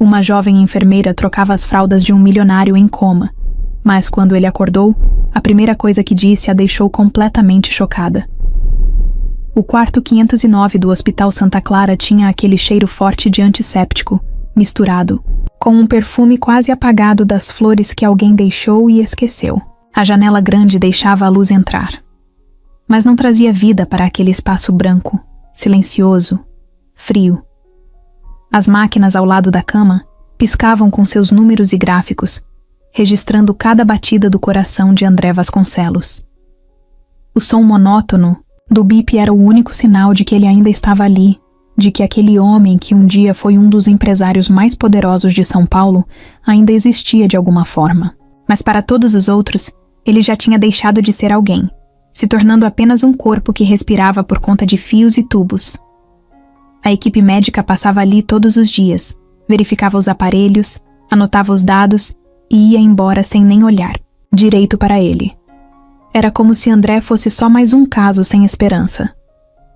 Uma jovem enfermeira trocava as fraldas de um milionário em coma, mas quando ele acordou, a primeira coisa que disse a deixou completamente chocada. O quarto 509 do Hospital Santa Clara tinha aquele cheiro forte de antisséptico, misturado com um perfume quase apagado das flores que alguém deixou e esqueceu. A janela grande deixava a luz entrar, mas não trazia vida para aquele espaço branco, silencioso, frio. As máquinas ao lado da cama piscavam com seus números e gráficos, registrando cada batida do coração de André Vasconcelos. O som monótono do bip era o único sinal de que ele ainda estava ali, de que aquele homem que um dia foi um dos empresários mais poderosos de São Paulo ainda existia de alguma forma. Mas para todos os outros, ele já tinha deixado de ser alguém, se tornando apenas um corpo que respirava por conta de fios e tubos. A equipe médica passava ali todos os dias, verificava os aparelhos, anotava os dados e ia embora sem nem olhar direito para ele. Era como se André fosse só mais um caso sem esperança.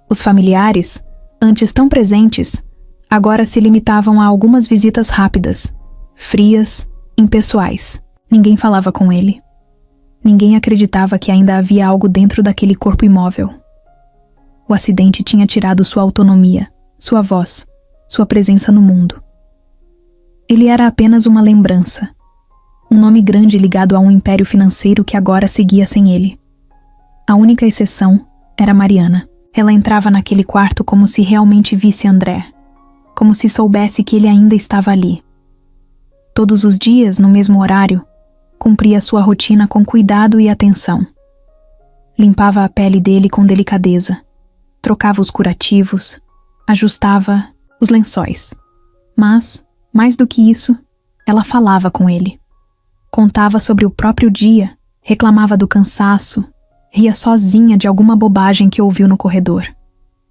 Os familiares, antes tão presentes, agora se limitavam a algumas visitas rápidas, frias, impessoais. Ninguém falava com ele. Ninguém acreditava que ainda havia algo dentro daquele corpo imóvel. O acidente tinha tirado sua autonomia, sua voz, sua presença no mundo. Ele era apenas uma lembrança, um nome grande ligado a um império financeiro que agora seguia sem ele. A única exceção era Mariana. Ela entrava naquele quarto como se realmente visse André, como se soubesse que ele ainda estava ali. Todos os dias, no mesmo horário, cumpria sua rotina com cuidado e atenção. Limpava a pele dele com delicadeza, trocava os curativos, ajustava os lençóis. Mas, mais do que isso, ela falava com ele. Contava sobre o próprio dia, reclamava do cansaço, ria sozinha de alguma bobagem que ouviu no corredor.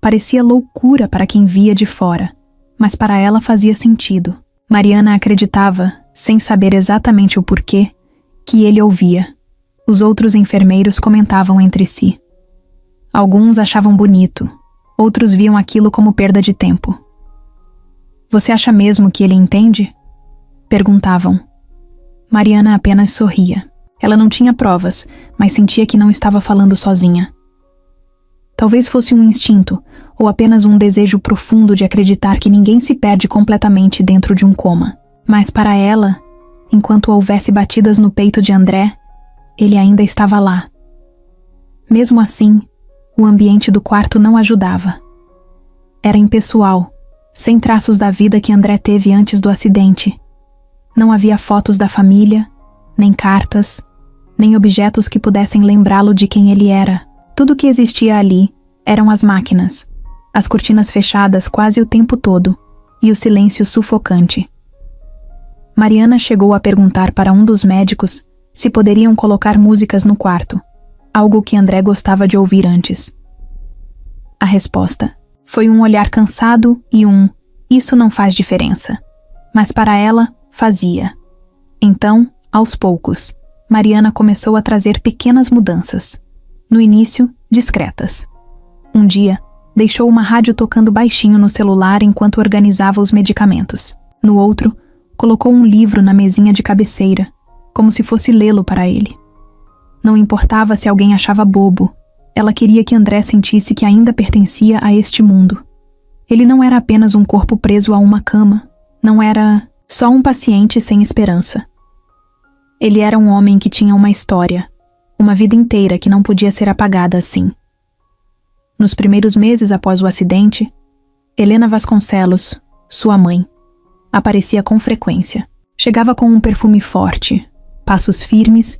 Parecia loucura para quem via de fora, mas para ela fazia sentido. Mariana acreditava, sem saber exatamente o porquê, que ele ouvia. Os outros enfermeiros comentavam entre si. Alguns achavam bonito, outros viam aquilo como perda de tempo. "Você acha mesmo que ele entende?" perguntavam. Mariana apenas sorria. Ela não tinha provas, mas sentia que não estava falando sozinha. Talvez fosse um instinto, ou apenas um desejo profundo de acreditar que ninguém se perde completamente dentro de um coma. Mas para ela, enquanto houvesse batidas no peito de André, ele ainda estava lá. Mesmo assim, o ambiente do quarto não ajudava. Era impessoal, sem traços da vida que André teve antes do acidente. Não havia fotos da família, nem cartas, nem objetos que pudessem lembrá-lo de quem ele era. Tudo que existia ali eram as máquinas, as cortinas fechadas quase o tempo todo e o silêncio sufocante. Mariana chegou a perguntar para um dos médicos se poderiam colocar músicas no quarto, algo que André gostava de ouvir antes. A resposta foi um olhar cansado e "isso não faz diferença", mas para ela fazia. Então, aos poucos, Mariana começou a trazer pequenas mudanças. No início, discretas. Um dia, deixou uma rádio tocando baixinho no celular enquanto organizava os medicamentos. No outro, colocou um livro na mesinha de cabeceira, como se fosse lê-lo para ele. Não importava se alguém achava bobo, ela queria que André sentisse que ainda pertencia a este mundo. Ele não era apenas um corpo preso a uma cama, não era só um paciente sem esperança. Ele era um homem que tinha uma história, uma vida inteira que não podia ser apagada assim. Nos primeiros meses após o acidente, Helena Vasconcelos, sua mãe, aparecia com frequência. Chegava com um perfume forte, passos firmes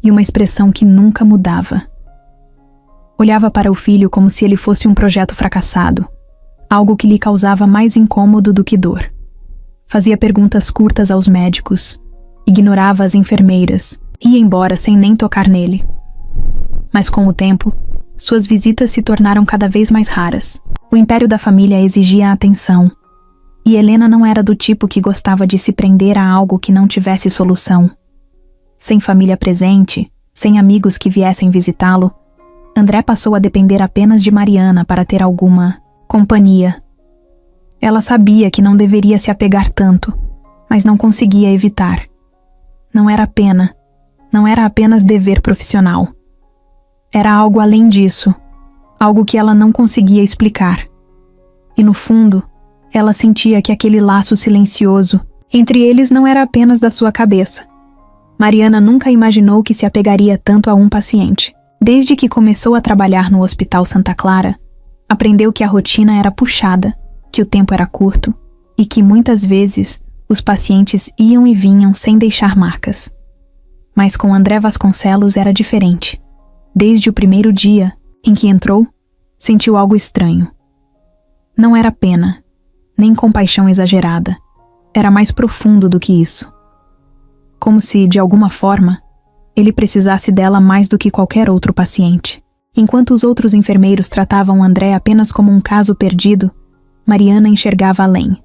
e uma expressão que nunca mudava. Olhava para o filho como se ele fosse um projeto fracassado, algo que lhe causava mais incômodo do que dor. Fazia perguntas curtas aos médicos, ignorava as enfermeiras, ia embora sem nem tocar nele. Mas com o tempo, suas visitas se tornaram cada vez mais raras. O império da família exigia atenção, e Helena não era do tipo que gostava de se prender a algo que não tivesse solução. Sem família presente, sem amigos que viessem visitá-lo, André passou a depender apenas de Mariana para ter alguma companhia. Ela sabia que não deveria se apegar tanto, mas não conseguia evitar. Não era pena, não era apenas dever profissional. Era algo além disso, algo que ela não conseguia explicar. E no fundo, ela sentia que aquele laço silencioso entre eles não era apenas da sua cabeça. Mariana nunca imaginou que se apegaria tanto a um paciente. Desde que começou a trabalhar no Hospital Santa Clara, aprendeu que a rotina era puxada, que o tempo era curto e que muitas vezes os pacientes iam e vinham sem deixar marcas. Mas com André Vasconcelos era diferente. Desde o primeiro dia em que entrou, sentiu algo estranho. Não era pena, nem compaixão exagerada. Era mais profundo do que isso. Como se, de alguma forma, ele precisasse dela mais do que qualquer outro paciente. Enquanto os outros enfermeiros tratavam André apenas como um caso perdido, Mariana enxergava além.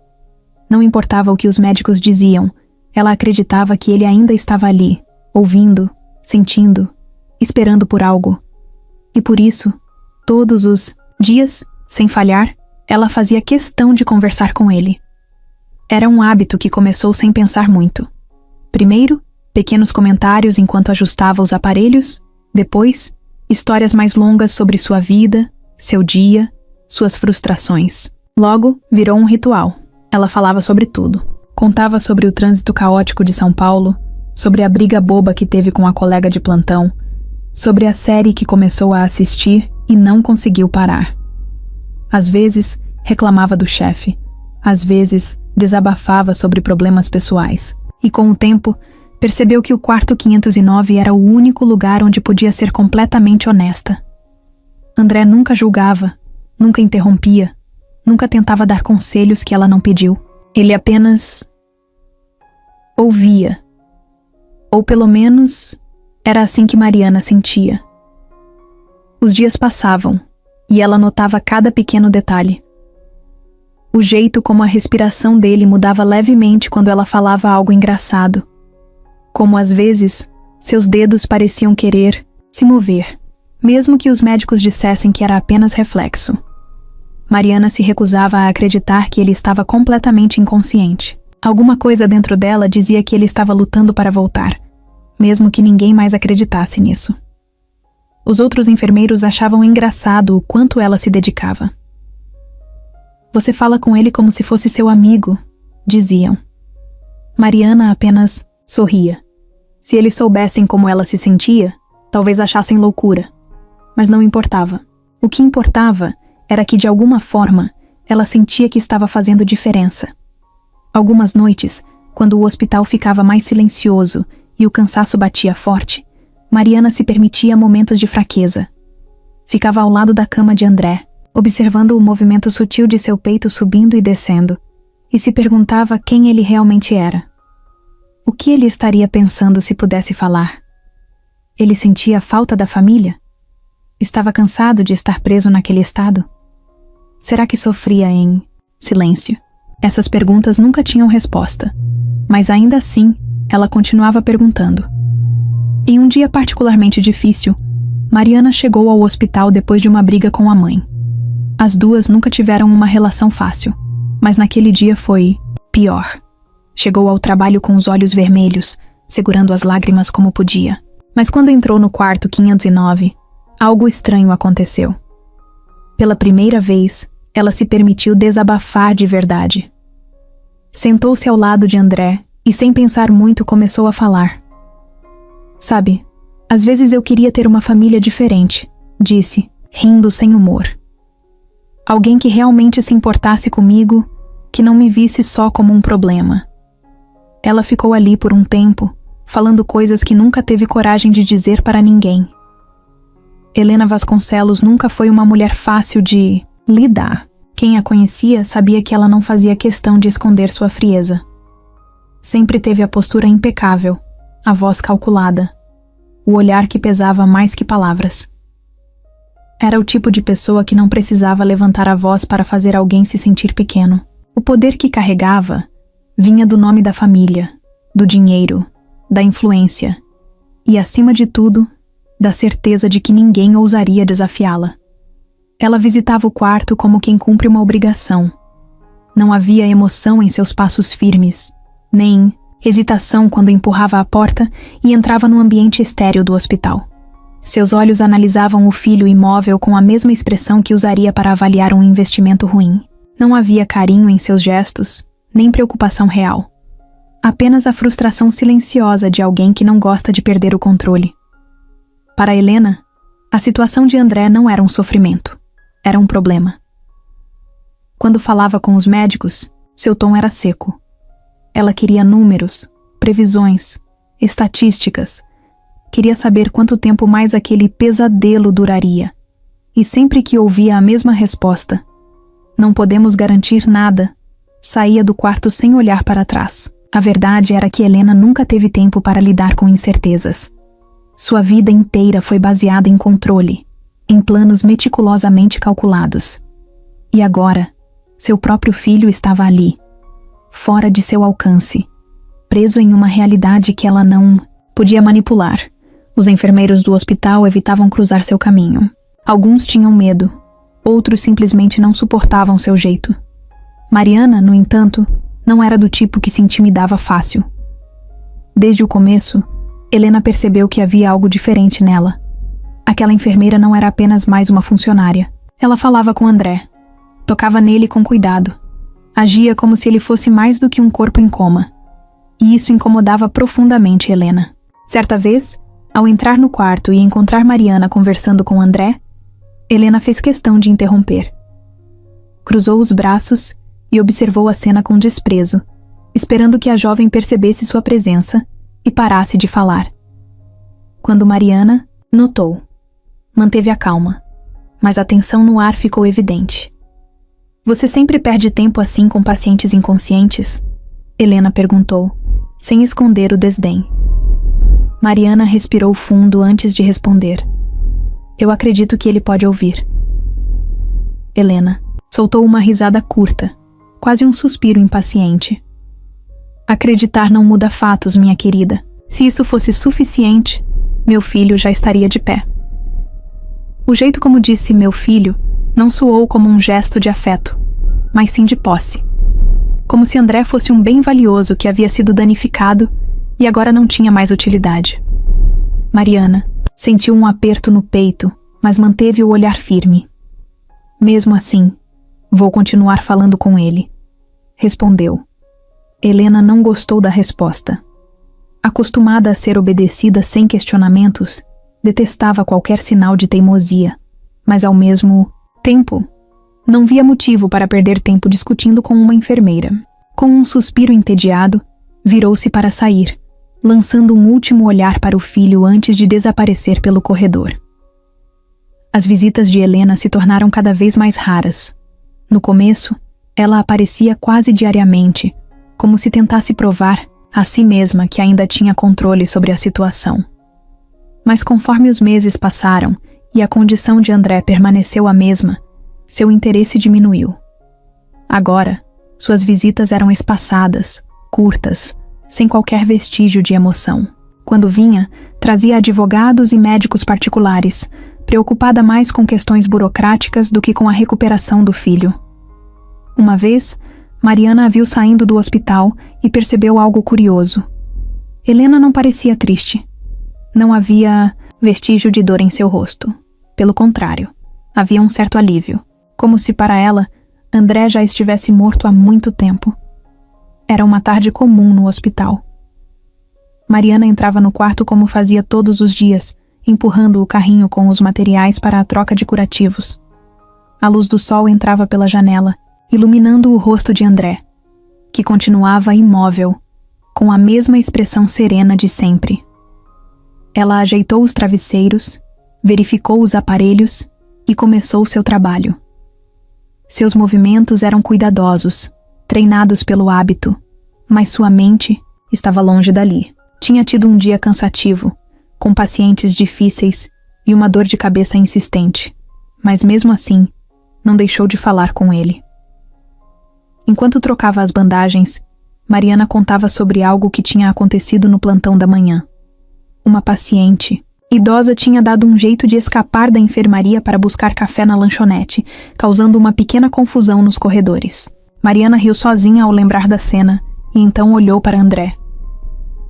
Não importava o que os médicos diziam, ela acreditava que ele ainda estava ali, ouvindo, sentindo, esperando por algo. E por isso, todos os dias, sem falhar, ela fazia questão de conversar com ele. Era um hábito que começou sem pensar muito. Primeiro, pequenos comentários enquanto ajustava os aparelhos, depois, histórias mais longas sobre sua vida, seu dia, suas frustrações. Logo, virou um ritual. Ela falava sobre tudo. Contava sobre o trânsito caótico de São Paulo, sobre a briga boba que teve com a colega de plantão, sobre a série que começou a assistir e não conseguiu parar. Às vezes, reclamava do chefe. Às vezes, desabafava sobre problemas pessoais. E com o tempo, percebeu que o quarto 509 era o único lugar onde podia ser completamente honesta. André nunca julgava, nunca interrompia, nunca tentava dar conselhos que ela não pediu. Ele apenas ouvia. Ou pelo menos, era assim que Mariana sentia. Os dias passavam, e ela notava cada pequeno detalhe. O jeito como a respiração dele mudava levemente quando ela falava algo engraçado. Como às vezes, seus dedos pareciam querer se mover, mesmo que os médicos dissessem que era apenas reflexo. Mariana se recusava a acreditar que ele estava completamente inconsciente. Alguma coisa dentro dela dizia que ele estava lutando para voltar, mesmo que ninguém mais acreditasse nisso. Os outros enfermeiros achavam engraçado o quanto ela se dedicava. Você fala com ele como se fosse seu amigo, diziam. Mariana apenas sorria. Se eles soubessem como ela se sentia, talvez achassem loucura. Mas não importava. O que importava era que, de alguma forma, ela sentia que estava fazendo diferença. Algumas noites, quando o hospital ficava mais silencioso e o cansaço batia forte, Mariana se permitia momentos de fraqueza. Ficava ao lado da cama de André, observando o movimento sutil de seu peito subindo e descendo, e se perguntava quem ele realmente era. O que ele estaria pensando se pudesse falar? Ele sentia a falta da família? Estava cansado de estar preso naquele estado? Será que sofria em silêncio? Essas perguntas nunca tinham resposta, mas ainda assim, ela continuava perguntando. Em um dia particularmente difícil, Mariana chegou ao hospital depois de uma briga com a mãe. As duas nunca tiveram uma relação fácil, mas naquele dia foi pior. Chegou ao trabalho com os olhos vermelhos, segurando as lágrimas como podia. Mas quando entrou no quarto 509, algo estranho aconteceu. Pela primeira vez, ela se permitiu desabafar de verdade. Sentou-se ao lado de André e, sem pensar muito, começou a falar. Sabe, às vezes eu queria ter uma família diferente, disse, rindo sem humor. Alguém que realmente se importasse comigo, que não me visse só como um problema. Ela ficou ali por um tempo, falando coisas que nunca teve coragem de dizer para ninguém. Helena Vasconcelos nunca foi uma mulher fácil de lidar. Quem a conhecia sabia que ela não fazia questão de esconder sua frieza. Sempre teve a postura impecável, a voz calculada, o olhar que pesava mais que palavras. Era o tipo de pessoa que não precisava levantar a voz para fazer alguém se sentir pequeno. O poder que carregava vinha do nome da família, do dinheiro, da influência e, acima de tudo, da certeza de que ninguém ousaria desafiá-la. Ela visitava o quarto como quem cumpre uma obrigação. Não havia emoção em seus passos firmes, nem hesitação quando empurrava a porta e entrava no ambiente estéril do hospital. Seus olhos analisavam o filho imóvel com a mesma expressão que usaria para avaliar um investimento ruim. Não havia carinho em seus gestos, nem preocupação real. Apenas a frustração silenciosa de alguém que não gosta de perder o controle. Para Helena, a situação de André não era um sofrimento, era um problema. Quando falava com os médicos, seu tom era seco. Ela queria números, previsões, estatísticas. Queria saber quanto tempo mais aquele pesadelo duraria. E sempre que ouvia a mesma resposta, não podemos garantir nada, saía do quarto sem olhar para trás. A verdade era que Helena nunca teve tempo para lidar com incertezas. Sua vida inteira foi baseada em controle, em planos meticulosamente calculados. E agora, seu próprio filho estava ali, fora de seu alcance, preso em uma realidade que ela não podia manipular. Os enfermeiros do hospital evitavam cruzar seu caminho. Alguns tinham medo, outros simplesmente não suportavam seu jeito. Mariana, no entanto, não era do tipo que se intimidava fácil. Desde o começo, Helena percebeu que havia algo diferente nela. Aquela enfermeira não era apenas mais uma funcionária. Ela falava com André, tocava nele com cuidado, agia como se ele fosse mais do que um corpo em coma. E isso incomodava profundamente Helena. Certa vez, ao entrar no quarto e encontrar Mariana conversando com André, Helena fez questão de interromper. Cruzou os braços e observou a cena com desprezo, esperando que a jovem percebesse sua presença e parasse de falar. Quando Mariana notou, manteve a calma, mas a tensão no ar ficou evidente. Você sempre perde tempo assim com pacientes inconscientes? Helena perguntou, sem esconder o desdém. Mariana respirou fundo antes de responder. Eu acredito que ele pode ouvir. Helena soltou uma risada curta, quase um suspiro impaciente. Acreditar não muda fatos, minha querida. Se isso fosse suficiente, meu filho já estaria de pé. O jeito como disse meu filho não soou como um gesto de afeto, mas sim de posse. Como se André fosse um bem valioso que havia sido danificado e agora não tinha mais utilidade. Mariana sentiu um aperto no peito, mas manteve o olhar firme. Mesmo assim, vou continuar falando com ele, respondeu. Helena não gostou da resposta. Acostumada a ser obedecida sem questionamentos, detestava qualquer sinal de teimosia, mas ao mesmo tempo, não via motivo para perder tempo discutindo com uma enfermeira. Com um suspiro entediado, virou-se para sair, lançando um último olhar para o filho antes de desaparecer pelo corredor. As visitas de Helena se tornaram cada vez mais raras. No começo, ela aparecia quase diariamente, como se tentasse provar a si mesma que ainda tinha controle sobre a situação. Mas conforme os meses passaram e a condição de André permaneceu a mesma, seu interesse diminuiu. Agora, suas visitas eram espaçadas, curtas, sem qualquer vestígio de emoção. Quando vinha, trazia advogados e médicos particulares, preocupada mais com questões burocráticas do que com a recuperação do filho. Uma vez, Mariana a viu saindo do hospital e percebeu algo curioso. Helena não parecia triste. Não havia vestígio de dor em seu rosto. Pelo contrário, havia um certo alívio, como se para ela, André já estivesse morto há muito tempo. Era uma tarde comum no hospital. Mariana entrava no quarto como fazia todos os dias, empurrando o carrinho com os materiais para a troca de curativos. A luz do sol entrava pela janela, iluminando o rosto de André, que continuava imóvel, com a mesma expressão serena de sempre. Ela ajeitou os travesseiros, verificou os aparelhos e começou seu trabalho. Seus movimentos eram cuidadosos, treinados pelo hábito, mas sua mente estava longe dali. Tinha tido um dia cansativo, com pacientes difíceis e uma dor de cabeça insistente, mas mesmo assim, não deixou de falar com ele. Enquanto trocava as bandagens, Mariana contava sobre algo que tinha acontecido no plantão da manhã. Uma paciente idosa tinha dado um jeito de escapar da enfermaria para buscar café na lanchonete, causando uma pequena confusão nos corredores. Mariana riu sozinha ao lembrar da cena e então olhou para André.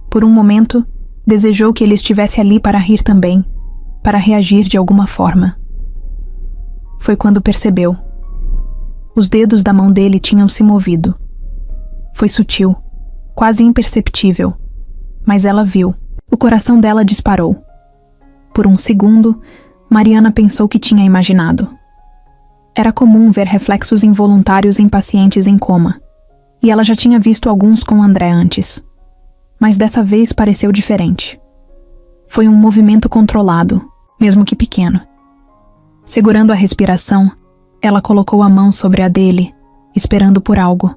Por um momento, desejou que ele estivesse ali para rir também, para reagir de alguma forma. Foi quando percebeu. Os dedos da mão dele tinham se movido. Foi sutil, quase imperceptível, mas ela viu. O coração dela disparou. Por um segundo, Mariana pensou que tinha imaginado. Era comum ver reflexos involuntários em pacientes em coma, e ela já tinha visto alguns com André antes. Mas dessa vez pareceu diferente. Foi um movimento controlado, mesmo que pequeno. Segurando a respiração, ela colocou a mão sobre a dele, esperando por algo.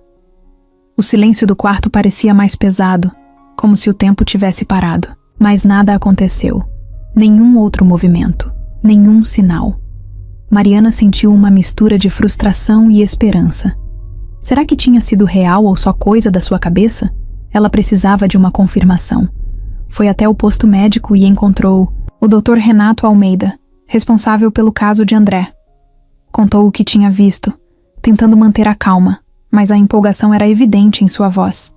O silêncio do quarto parecia mais pesado, como se o tempo tivesse parado. Mas nada aconteceu. Nenhum outro movimento, nenhum sinal. Mariana sentiu uma mistura de frustração e esperança. Será que tinha sido real ou só coisa da sua cabeça? Ela precisava de uma confirmação. Foi até o posto médico e encontrou o Dr. Renato Almeida, responsável pelo caso de André. Contou o que tinha visto, tentando manter a calma, mas a empolgação era evidente em sua voz.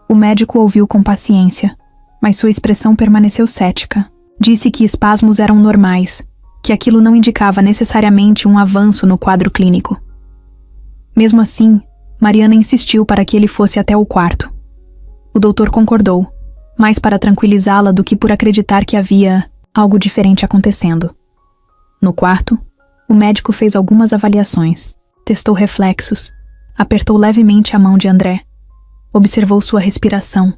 O médico ouviu com paciência, mas sua expressão permaneceu cética. Disse que espasmos eram normais, que aquilo não indicava necessariamente um avanço no quadro clínico. Mesmo assim, Mariana insistiu para que ele fosse até o quarto. O doutor concordou, mais para tranquilizá-la do que por acreditar que havia algo diferente acontecendo. No quarto, o médico fez algumas avaliações, testou reflexos, apertou levemente a mão de André, observou sua respiração.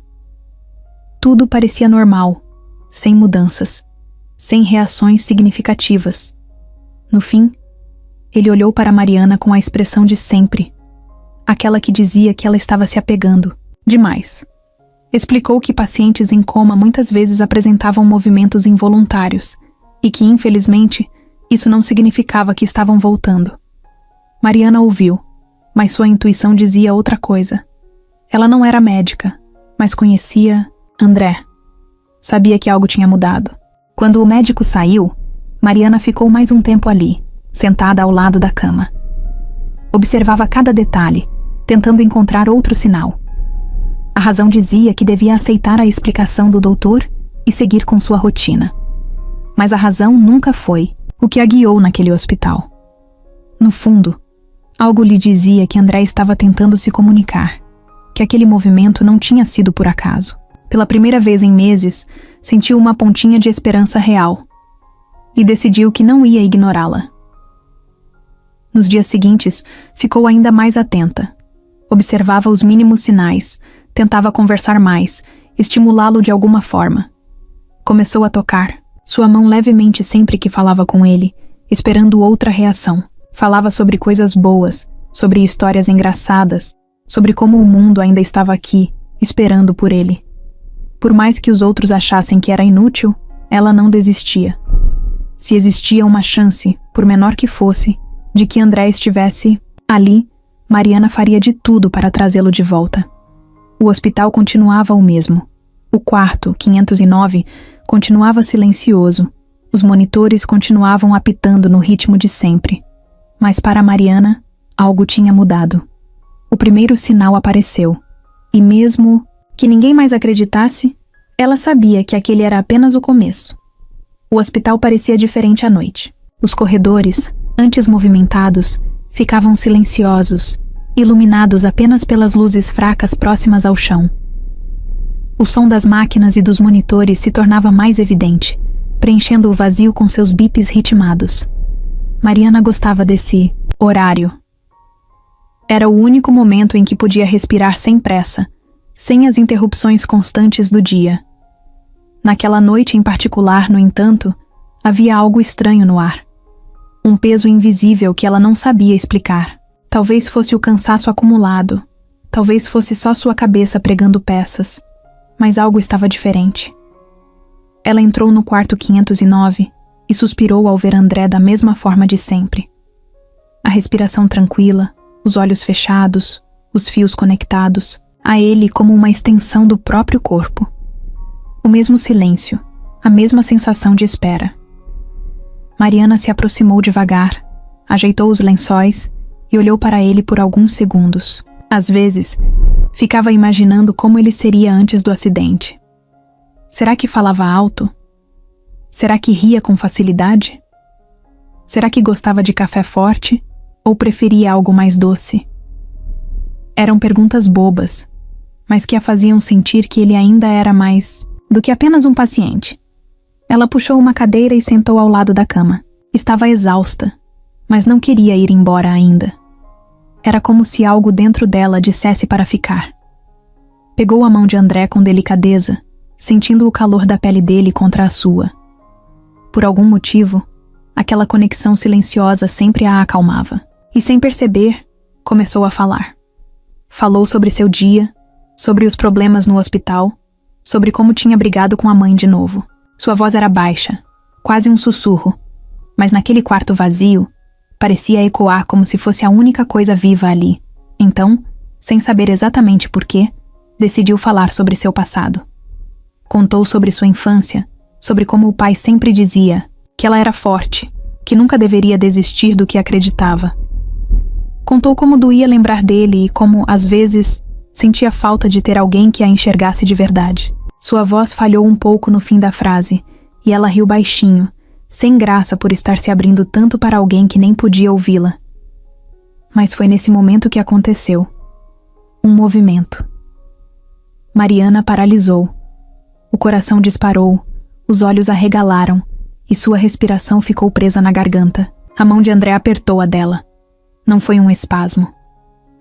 Tudo parecia normal, sem mudanças, sem reações significativas. No fim, ele olhou para Mariana com a expressão de sempre, aquela que dizia que ela estava se apegando demais. Explicou que pacientes em coma muitas vezes apresentavam movimentos involuntários e que, infelizmente, isso não significava que estavam voltando. Mariana ouviu, mas sua intuição dizia outra coisa. Ela não era médica, mas conhecia André. Sabia que algo tinha mudado. Quando o médico saiu, Mariana ficou mais um tempo ali, sentada ao lado da cama. Observava cada detalhe, tentando encontrar outro sinal. A razão dizia que devia aceitar a explicação do doutor e seguir com sua rotina. Mas a razão nunca foi o que a guiou naquele hospital. No fundo, algo lhe dizia que André estava tentando se comunicar, que aquele movimento não tinha sido por acaso. Pela primeira vez em meses, sentiu uma pontinha de esperança real e decidiu que não ia ignorá-la. Nos dias seguintes, ficou ainda mais atenta. Observava os mínimos sinais, tentava conversar mais, estimulá-lo de alguma forma. Começou a tocar sua mão levemente sempre que falava com ele, esperando outra reação. Falava sobre coisas boas, sobre histórias engraçadas, sobre como o mundo ainda estava aqui, esperando por ele. Por mais que os outros achassem que era inútil, ela não desistia. Se existia uma chance, por menor que fosse, de que André estivesse ali, Mariana faria de tudo para trazê-lo de volta. O hospital continuava o mesmo. O quarto, 509, continuava silencioso. Os monitores continuavam apitando no ritmo de sempre. Mas para Mariana, algo tinha mudado. O primeiro sinal apareceu. E mesmo que ninguém mais acreditasse, ela sabia que aquele era apenas o começo. O hospital parecia diferente à noite. Os corredores, antes movimentados, ficavam silenciosos, iluminados apenas pelas luzes fracas próximas ao chão. O som das máquinas e dos monitores se tornava mais evidente, preenchendo o vazio com seus bips ritmados. Mariana gostava desse horário. Era o único momento em que podia respirar sem pressa, sem as interrupções constantes do dia. Naquela noite em particular, no entanto, havia algo estranho no ar. Um peso invisível que ela não sabia explicar. Talvez fosse o cansaço acumulado, talvez fosse só sua cabeça pregando peças, mas algo estava diferente. Ela entrou no quarto 509 e suspirou ao ver André da mesma forma de sempre. A respiração tranquila, os olhos fechados, os fios conectados, a ele como uma extensão do próprio corpo. O mesmo silêncio, a mesma sensação de espera. Mariana se aproximou devagar, ajeitou os lençóis e olhou para ele por alguns segundos. Às vezes, ficava imaginando como ele seria antes do acidente. Será que falava alto? Será que ria com facilidade? Será que gostava de café forte ou preferia algo mais doce? Eram perguntas bobas, mas que a faziam sentir que ele ainda era mais do que apenas um paciente. Ela puxou uma cadeira e sentou ao lado da cama. Estava exausta, mas não queria ir embora ainda. Era como se algo dentro dela dissesse para ficar. Pegou a mão de André com delicadeza, sentindo o calor da pele dele contra a sua. Por algum motivo, aquela conexão silenciosa sempre a acalmava. E sem perceber, começou a falar. Falou sobre seu dia, sobre os problemas no hospital, sobre como tinha brigado com a mãe de novo. Sua voz era baixa, quase um sussurro, mas naquele quarto vazio, parecia ecoar como se fosse a única coisa viva ali. Então, sem saber exatamente porquê, decidiu falar sobre seu passado. Contou sobre sua infância, sobre como o pai sempre dizia que ela era forte, que nunca deveria desistir do que acreditava. Contou como doía lembrar dele e como, às vezes, sentia falta de ter alguém que a enxergasse de verdade. Sua voz falhou um pouco no fim da frase, e ela riu baixinho, sem graça por estar se abrindo tanto para alguém que nem podia ouvi-la. Mas foi nesse momento que aconteceu. Um movimento. Mariana paralisou. O coração disparou, os olhos arregalaram, e sua respiração ficou presa na garganta. A mão de André apertou a dela. Não foi um espasmo.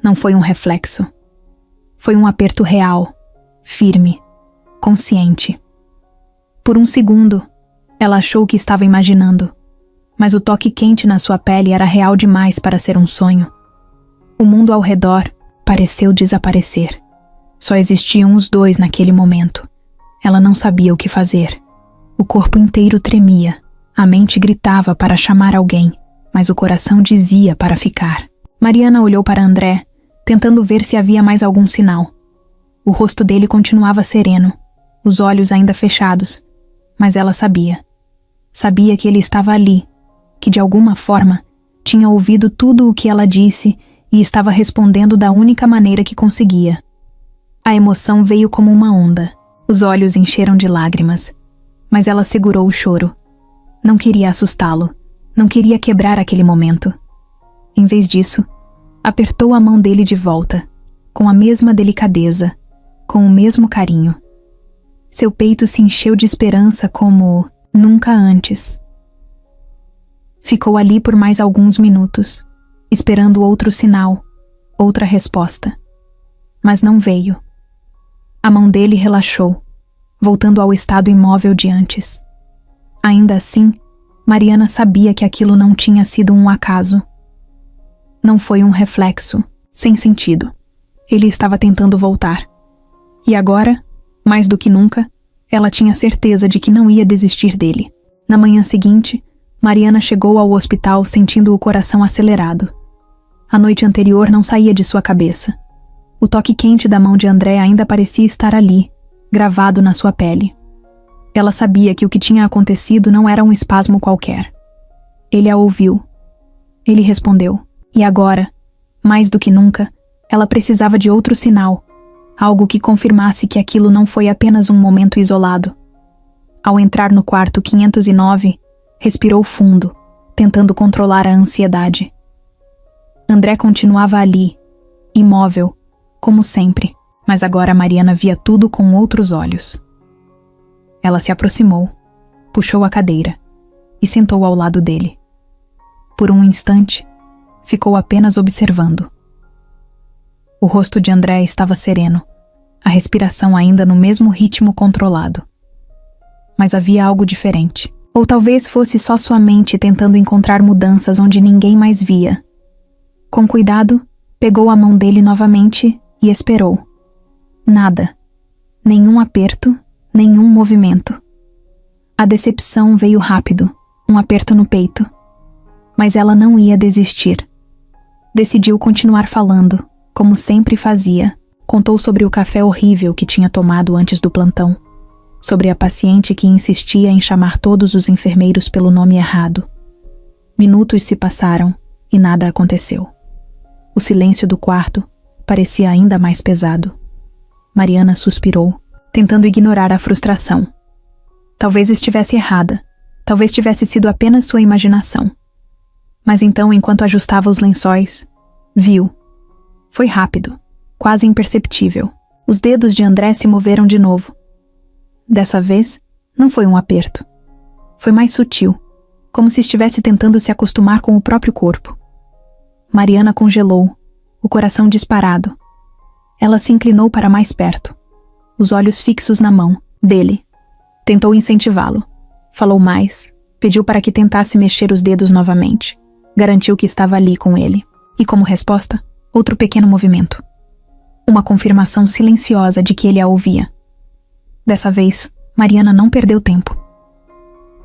Não foi um reflexo. Foi um aperto real, firme, consciente. Por um segundo, ela achou que estava imaginando, mas o toque quente na sua pele era real demais para ser um sonho. O mundo ao redor pareceu desaparecer. Só existiam os dois naquele momento. Ela não sabia o que fazer. O corpo inteiro tremia. A mente gritava para chamar alguém, mas o coração dizia para ficar. Mariana olhou para André, tentando ver se havia mais algum sinal. O rosto dele continuava sereno, os olhos ainda fechados, mas ela sabia. Sabia que ele estava ali, que de alguma forma tinha ouvido tudo o que ela disse e estava respondendo da única maneira que conseguia. A emoção veio como uma onda. Os olhos encheram de lágrimas, mas ela segurou o choro. Não queria assustá-lo, não queria quebrar aquele momento. Em vez disso, apertou a mão dele de volta, com a mesma delicadeza, com o mesmo carinho. Seu peito se encheu de esperança como nunca antes. Ficou ali por mais alguns minutos, esperando outro sinal, outra resposta. Mas não veio. A mão dele relaxou, voltando ao estado imóvel de antes. Ainda assim, Mariana sabia que aquilo não tinha sido um acaso. Não foi um reflexo, sem sentido. Ele estava tentando voltar. E agora, mais do que nunca, ela tinha certeza de que não ia desistir dele. Na manhã seguinte, Mariana chegou ao hospital sentindo o coração acelerado. A noite anterior não saía de sua cabeça. O toque quente da mão de André ainda parecia estar ali, gravado na sua pele. Ela sabia que o que tinha acontecido não era um espasmo qualquer. Ele a ouviu. Ele respondeu. E agora, mais do que nunca, ela precisava de outro sinal, algo que confirmasse que aquilo não foi apenas um momento isolado. Ao entrar no quarto 509, respirou fundo, tentando controlar a ansiedade. André continuava ali, imóvel, como sempre, mas agora Mariana via tudo com outros olhos. Ela se aproximou, puxou a cadeira e sentou ao lado dele. Por um instante, ficou apenas observando. O rosto de André estava sereno, a respiração ainda no mesmo ritmo controlado. Mas havia algo diferente. Ou talvez fosse só sua mente tentando encontrar mudanças onde ninguém mais via. Com cuidado, pegou a mão dele novamente e esperou. Nada. Nenhum aperto, nenhum movimento. A decepção veio rápido, um aperto no peito. Mas ela não ia desistir. Decidiu continuar falando, como sempre fazia. Contou sobre o café horrível que tinha tomado antes do plantão. Sobre a paciente que insistia em chamar todos os enfermeiros pelo nome errado. Minutos se passaram e nada aconteceu. O silêncio do quarto parecia ainda mais pesado. Mariana suspirou, tentando ignorar a frustração. Talvez estivesse errada. Talvez tivesse sido apenas sua imaginação. Mas então, enquanto ajustava os lençóis, viu. Foi rápido, quase imperceptível. Os dedos de André se moveram de novo. Dessa vez, não foi um aperto. Foi mais sutil, como se estivesse tentando se acostumar com o próprio corpo. Mariana congelou, o coração disparado. Ela se inclinou para mais perto, os olhos fixos na mão dele. Tentou incentivá-lo. Falou mais, pediu para que tentasse mexer os dedos novamente. Garantiu que estava ali com ele. E como resposta, outro pequeno movimento. Uma confirmação silenciosa de que ele a ouvia. Dessa vez, Mariana não perdeu tempo.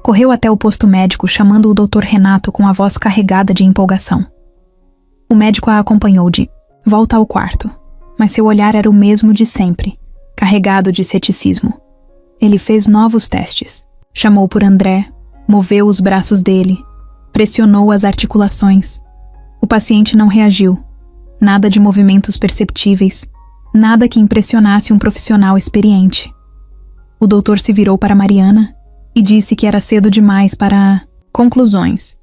Correu até o posto médico chamando o Dr. Renato com a voz carregada de empolgação. O médico a acompanhou de volta ao quarto, mas seu olhar era o mesmo de sempre, carregado de ceticismo. Ele fez novos testes. Chamou por André, moveu os braços dele, pressionou as articulações. O paciente não reagiu. Nada de movimentos perceptíveis, nada que impressionasse um profissional experiente. O doutor se virou para Mariana e disse que era cedo demais para conclusões.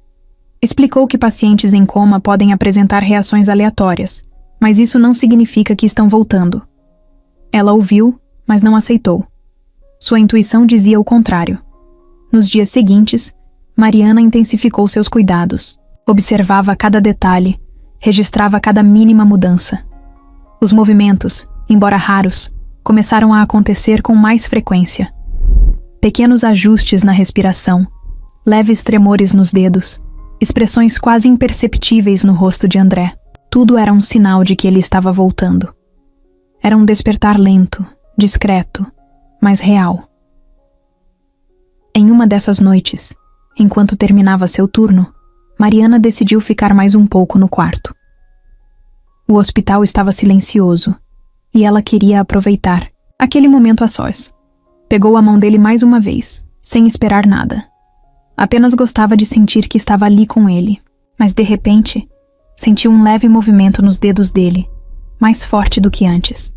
Explicou que pacientes em coma podem apresentar reações aleatórias, mas isso não significa que estão voltando. Ela ouviu, mas não aceitou. Sua intuição dizia o contrário. Nos dias seguintes, Mariana intensificou seus cuidados, observava cada detalhe, registrava cada mínima mudança. Os movimentos, embora raros, começaram a acontecer com mais frequência. Pequenos ajustes na respiração, leves tremores nos dedos, expressões quase imperceptíveis no rosto de André. Tudo era um sinal de que ele estava voltando. Era um despertar lento, discreto, mas real. Em uma dessas noites, enquanto terminava seu turno, Mariana decidiu ficar mais um pouco no quarto. O hospital estava silencioso, e ela queria aproveitar aquele momento a sós. Pegou a mão dele mais uma vez, sem esperar nada. Apenas gostava de sentir que estava ali com ele, mas de repente, sentiu um leve movimento nos dedos dele, mais forte do que antes.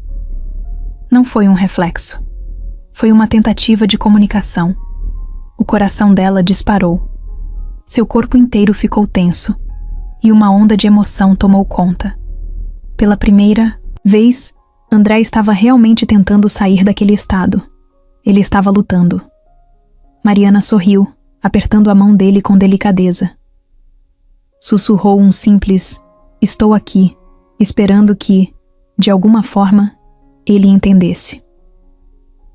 Não foi um reflexo. Foi uma tentativa de comunicação. O coração dela disparou. Seu corpo inteiro ficou tenso, e uma onda de emoção tomou conta. Pela primeira vez, André estava realmente tentando sair daquele estado. Ele estava lutando. Mariana sorriu, apertando a mão dele com delicadeza. Sussurrou um simples "estou aqui", esperando que, de alguma forma, ele entendesse.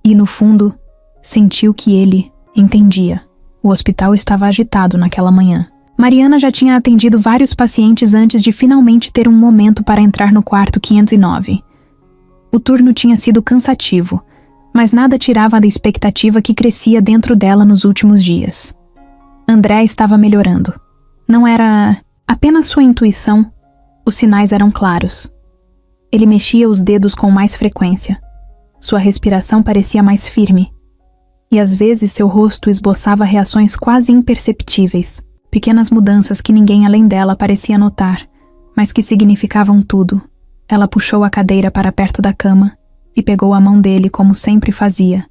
E no fundo, sentiu que ele entendia. O hospital estava agitado naquela manhã. Mariana já tinha atendido vários pacientes antes de finalmente ter um momento para entrar no quarto 509. O turno tinha sido cansativo, mas nada tirava da expectativa que crescia dentro dela nos últimos dias. André estava melhorando. Não era apenas sua intuição, os sinais eram claros. Ele mexia os dedos com mais frequência. Sua respiração parecia mais firme. E às vezes seu rosto esboçava reações quase imperceptíveis, pequenas mudanças que ninguém além dela parecia notar, mas que significavam tudo. Ela puxou a cadeira para perto da cama e pegou a mão dele como sempre fazia.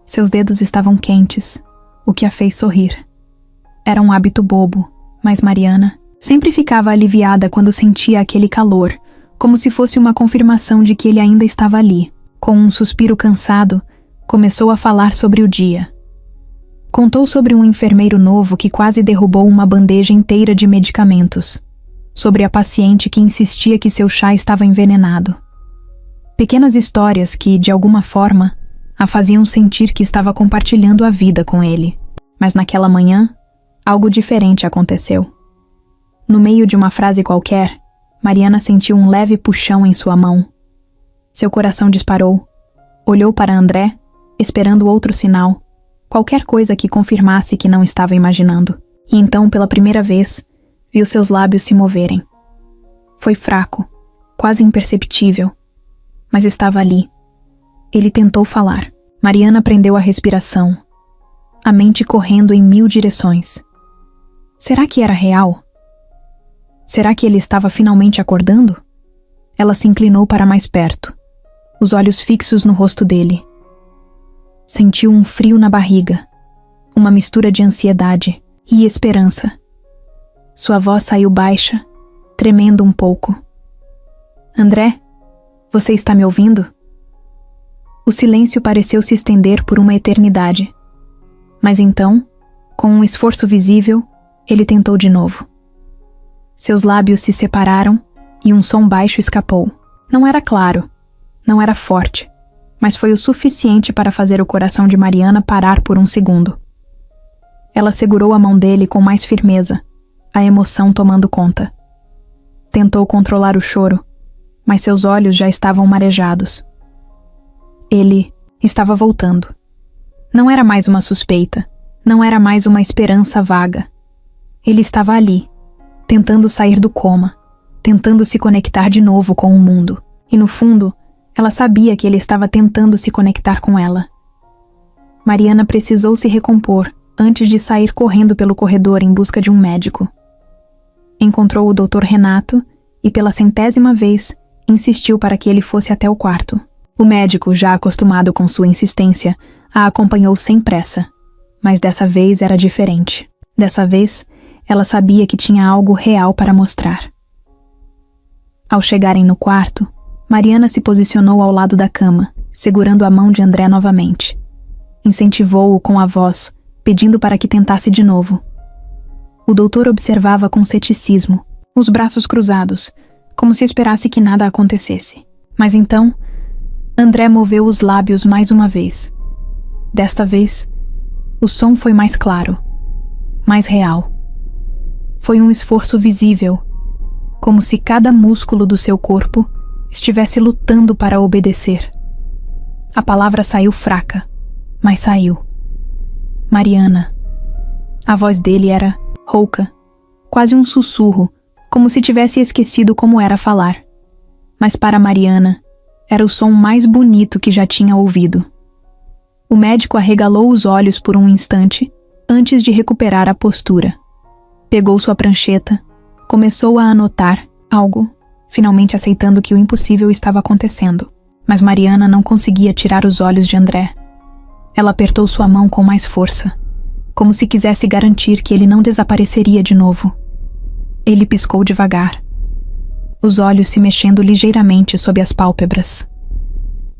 Seus dedos estavam quentes, o que a fez sorrir. Era um hábito bobo, mas Mariana sempre ficava aliviada quando sentia aquele calor, como se fosse uma confirmação de que ele ainda estava ali. Com um suspiro cansado, começou a falar sobre o dia. Contou sobre um enfermeiro novo que quase derrubou uma bandeja inteira de medicamentos. Sobre a paciente que insistia que seu chá estava envenenado. Pequenas histórias que, de alguma forma, a faziam sentir que estava compartilhando a vida com ele. Mas naquela manhã, algo diferente aconteceu. No meio de uma frase qualquer, Mariana sentiu um leve puxão em sua mão. Seu coração disparou. Olhou para André, esperando outro sinal, qualquer coisa que confirmasse que não estava imaginando. E então, pela primeira vez, viu seus lábios se moverem. Foi fraco, quase imperceptível, mas estava ali. Ele tentou falar. Mariana prendeu a respiração, a mente correndo em 1000 direções. Será que era real? Será que ele estava finalmente acordando? Ela se inclinou para mais perto, os olhos fixos no rosto dele. Sentiu um frio na barriga, uma mistura de ansiedade e esperança. Sua voz saiu baixa, tremendo um pouco. André, você está me ouvindo? O silêncio pareceu se estender por uma eternidade. Mas então, com um esforço visível, ele tentou de novo. Seus lábios se separaram e um som baixo escapou. Não era claro, não era forte, mas foi o suficiente para fazer o coração de Mariana parar por um segundo. Ela segurou a mão dele com mais firmeza, a emoção tomando conta. Tentou controlar o choro, mas seus olhos já estavam marejados. Ele estava voltando. Não era mais uma suspeita, não era mais uma esperança vaga. Ele estava ali, tentando sair do coma, tentando se conectar de novo com o mundo. E no fundo, ela sabia que ele estava tentando se conectar com ela. Mariana precisou se recompor antes de sair correndo pelo corredor em busca de um médico. Encontrou o Dr. Renato e, pela 100ª vez, insistiu para que ele fosse até o quarto. O médico, já acostumado com sua insistência, a acompanhou sem pressa. Mas dessa vez era diferente. Dessa vez, ela sabia que tinha algo real para mostrar. Ao chegarem no quarto, Mariana se posicionou ao lado da cama, segurando a mão de André novamente. Incentivou-o com a voz, pedindo para que tentasse de novo. O doutor observava com ceticismo, os braços cruzados, como se esperasse que nada acontecesse. Mas então, André moveu os lábios mais uma vez. Desta vez, o som foi mais claro, mais real. Foi um esforço visível, como se cada músculo do seu corpo estivesse lutando para obedecer. A palavra saiu fraca, mas saiu. Mariana. A voz dele era rouca, quase um sussurro, como se tivesse esquecido como era falar. Mas para Mariana, era o som mais bonito que já tinha ouvido. O médico arregalou os olhos por um instante, antes de recuperar a postura. Pegou sua prancheta, começou a anotar algo, finalmente aceitando que o impossível estava acontecendo. Mas Mariana não conseguia tirar os olhos de André. Ela apertou sua mão com mais força, como se quisesse garantir que ele não desapareceria de novo. Ele piscou devagar, os olhos se mexendo ligeiramente sob as pálpebras.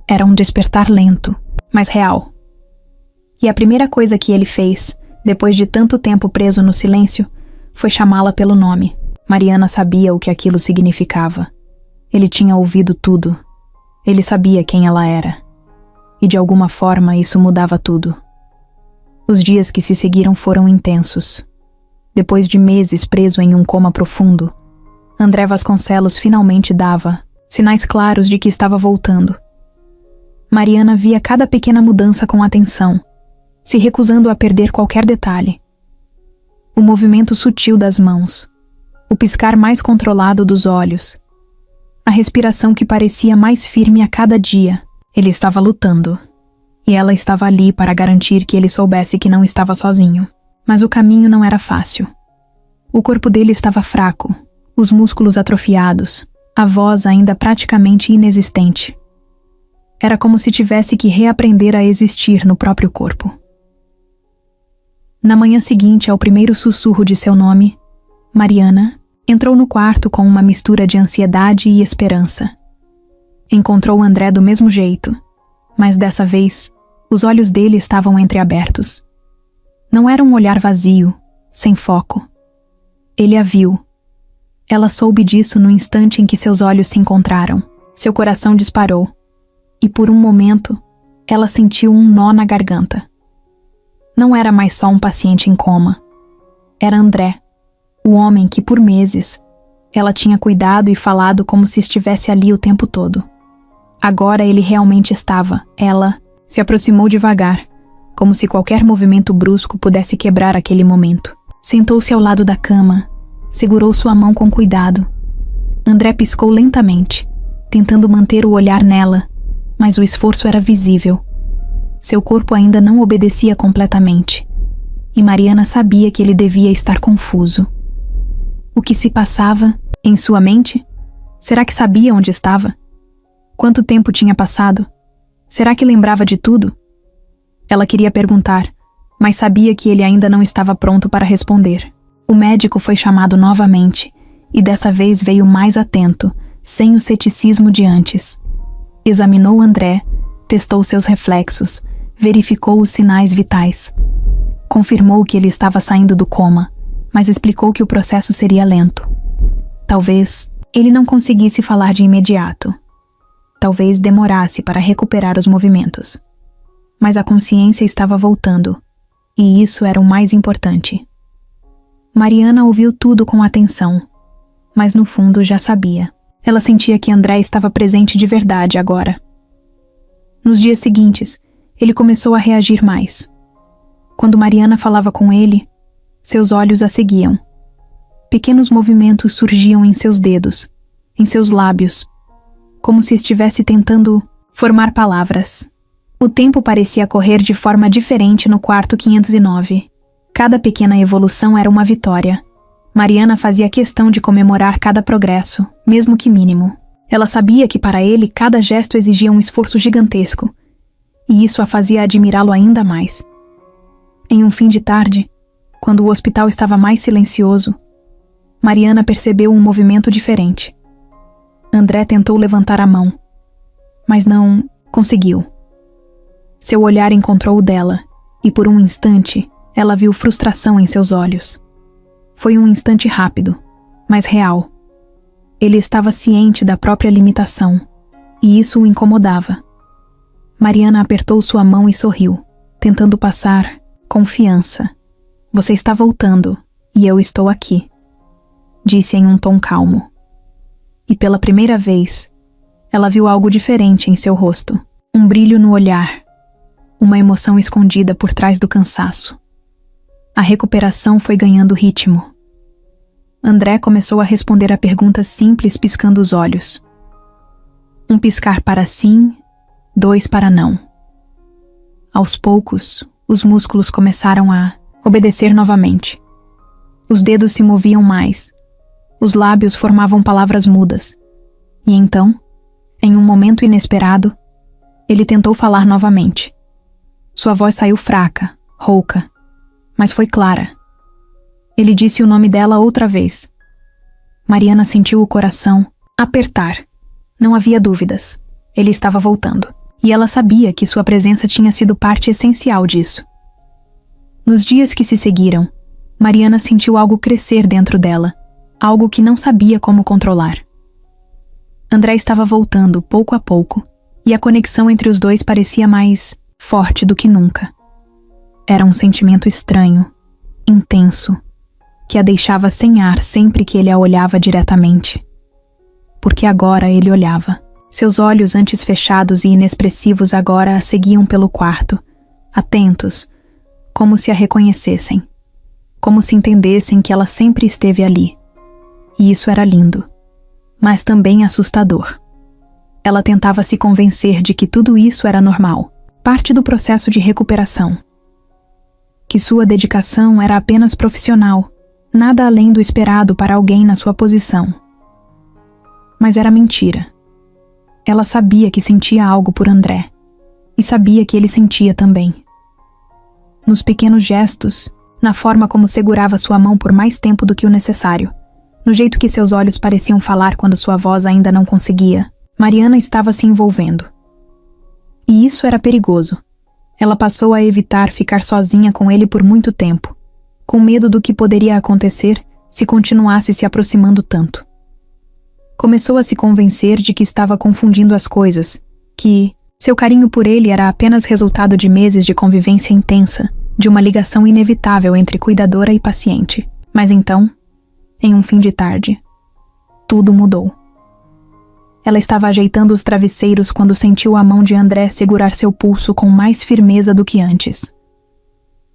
Era um despertar lento, mas real. E a primeira coisa que ele fez, depois de tanto tempo preso no silêncio, foi chamá-la pelo nome. Mariana sabia o que aquilo significava. Ele tinha ouvido tudo. Ele sabia quem ela era. E de alguma forma isso mudava tudo. Os dias que se seguiram foram intensos. Depois de meses preso em um coma profundo, André Vasconcelos finalmente dava sinais claros de que estava voltando. Mariana via cada pequena mudança com atenção, se recusando a perder qualquer detalhe. O movimento sutil das mãos, o piscar mais controlado dos olhos, a respiração que parecia mais firme a cada dia. Ele estava lutando, e ela estava ali para garantir que ele soubesse que não estava sozinho. Mas o caminho não era fácil. O corpo dele estava fraco, os músculos atrofiados, a voz ainda praticamente inexistente. Era como se tivesse que reaprender a existir no próprio corpo. Na manhã seguinte ao primeiro sussurro de seu nome, Mariana entrou no quarto com uma mistura de ansiedade e esperança. Encontrou André do mesmo jeito, mas dessa vez, os olhos dele estavam entreabertos. Não era um olhar vazio, sem foco. Ele a viu. Ela soube disso no instante em que seus olhos se encontraram. Seu coração disparou. E por um momento, ela sentiu um nó na garganta. Não era mais só um paciente em coma. Era André, o homem que por meses ela tinha cuidado e falado como se estivesse ali o tempo todo. Agora ele realmente estava. Ela se aproximou devagar, como se qualquer movimento brusco pudesse quebrar aquele momento. Sentou-se ao lado da cama, segurou sua mão com cuidado. André piscou lentamente, tentando manter o olhar nela, mas o esforço era visível. Seu corpo ainda não obedecia completamente, e Mariana sabia que ele devia estar confuso. O que se passava, em sua mente, Será que sabia onde estava? Quanto tempo tinha passado? Será que lembrava de tudo? Ela queria perguntar, mas sabia que ele ainda não estava pronto para responder. O médico foi chamado novamente, e dessa vez veio mais atento, sem o ceticismo de antes. Examinou André, testou seus reflexos, verificou os sinais vitais. Confirmou que ele estava saindo do coma, mas explicou que o processo seria lento. Talvez ele não conseguisse falar de imediato. Talvez demorasse para recuperar os movimentos. Mas a consciência estava voltando, e isso era o mais importante. Mariana ouviu tudo com atenção, mas no fundo já sabia. Ela sentia que André estava presente de verdade agora. Nos dias seguintes, ele começou a reagir mais. Quando Mariana falava com ele, seus olhos a seguiam. Pequenos movimentos surgiam em seus dedos, em seus lábios, como se estivesse tentando formar palavras. O tempo parecia correr de forma diferente no quarto 509. Cada pequena evolução era uma vitória. Mariana fazia questão de comemorar cada progresso, mesmo que mínimo. Ela sabia que para ele cada gesto exigia um esforço gigantesco, e isso a fazia admirá-lo ainda mais. Em um fim de tarde, quando o hospital estava mais silencioso, Mariana percebeu um movimento diferente. André tentou levantar a mão, mas não conseguiu. Seu olhar encontrou o dela, e por um instante, ela viu frustração em seus olhos. Foi um instante rápido, mas real. Ele estava ciente da própria limitação, e isso o incomodava. Mariana apertou sua mão e sorriu, tentando passar confiança. Você está voltando, e eu estou aqui, disse em um tom calmo. E pela primeira vez, ela viu algo diferente em seu rosto. Um brilho no olhar, uma emoção escondida por trás do cansaço. A recuperação foi ganhando ritmo. André começou a responder a perguntas simples piscando os olhos. Um piscar para sim, 2 para não. Aos poucos, os músculos começaram a obedecer novamente. Os dedos se moviam mais. Os lábios formavam palavras mudas. E então, em um momento inesperado, ele tentou falar novamente. Sua voz saiu fraca, rouca, mas foi clara. Ele disse o nome dela outra vez. Mariana sentiu o coração apertar. Não havia dúvidas. Ele estava voltando. E ela sabia que sua presença tinha sido parte essencial disso. Nos dias que se seguiram, Mariana sentiu algo crescer dentro dela, algo que não sabia como controlar. André estava voltando pouco a pouco, e a conexão entre os dois parecia mais forte do que nunca. Era um sentimento estranho, intenso, que a deixava sem ar sempre que ele a olhava diretamente. Porque agora ele olhava. Seus olhos antes fechados e inexpressivos agora a seguiam pelo quarto, atentos, como se a reconhecessem, como se entendessem que ela sempre esteve ali. E isso era lindo, mas também assustador. Ela tentava se convencer de que tudo isso era normal, parte do processo de recuperação. Que sua dedicação era apenas profissional, nada além do esperado para alguém na sua posição. Mas era mentira. Ela sabia que sentia algo por André, e sabia que ele sentia também. Nos pequenos gestos, na forma como segurava sua mão por mais tempo do que o necessário, no jeito que seus olhos pareciam falar quando sua voz ainda não conseguia, Mariana estava se envolvendo. E isso era perigoso. Ela passou a evitar ficar sozinha com ele por muito tempo, com medo do que poderia acontecer se continuasse se aproximando tanto. Começou a se convencer de que estava confundindo as coisas, que seu carinho por ele era apenas resultado de meses de convivência intensa, de uma ligação inevitável entre cuidadora e paciente. Mas então, em um fim de tarde, tudo mudou. Ela estava ajeitando os travesseiros quando sentiu a mão de André segurar seu pulso com mais firmeza do que antes.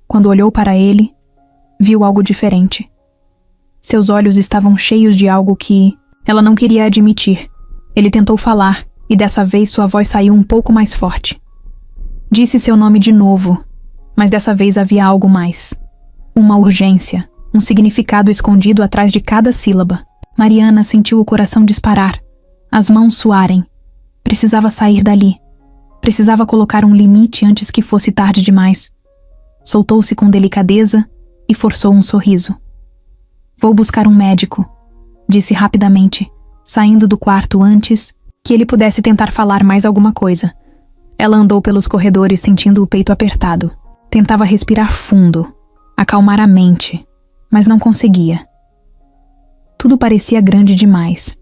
Quando olhou para ele, viu algo diferente. Seus olhos estavam cheios de algo que ela não queria admitir. Ele tentou falar, e dessa vez sua voz saiu um pouco mais forte. Disse seu nome de novo, mas dessa vez havia algo mais. Uma urgência, um significado escondido atrás de cada sílaba. Mariana sentiu o coração disparar, as mãos suarem. Precisava sair dali. Precisava colocar um limite antes que fosse tarde demais. Soltou-se com delicadeza e forçou um sorriso. Vou buscar um médico, disse rapidamente, saindo do quarto antes que ele pudesse tentar falar mais alguma coisa. Ela andou pelos corredores sentindo o peito apertado. Tentava respirar fundo, acalmar a mente, mas não conseguia. Tudo parecia grande demais,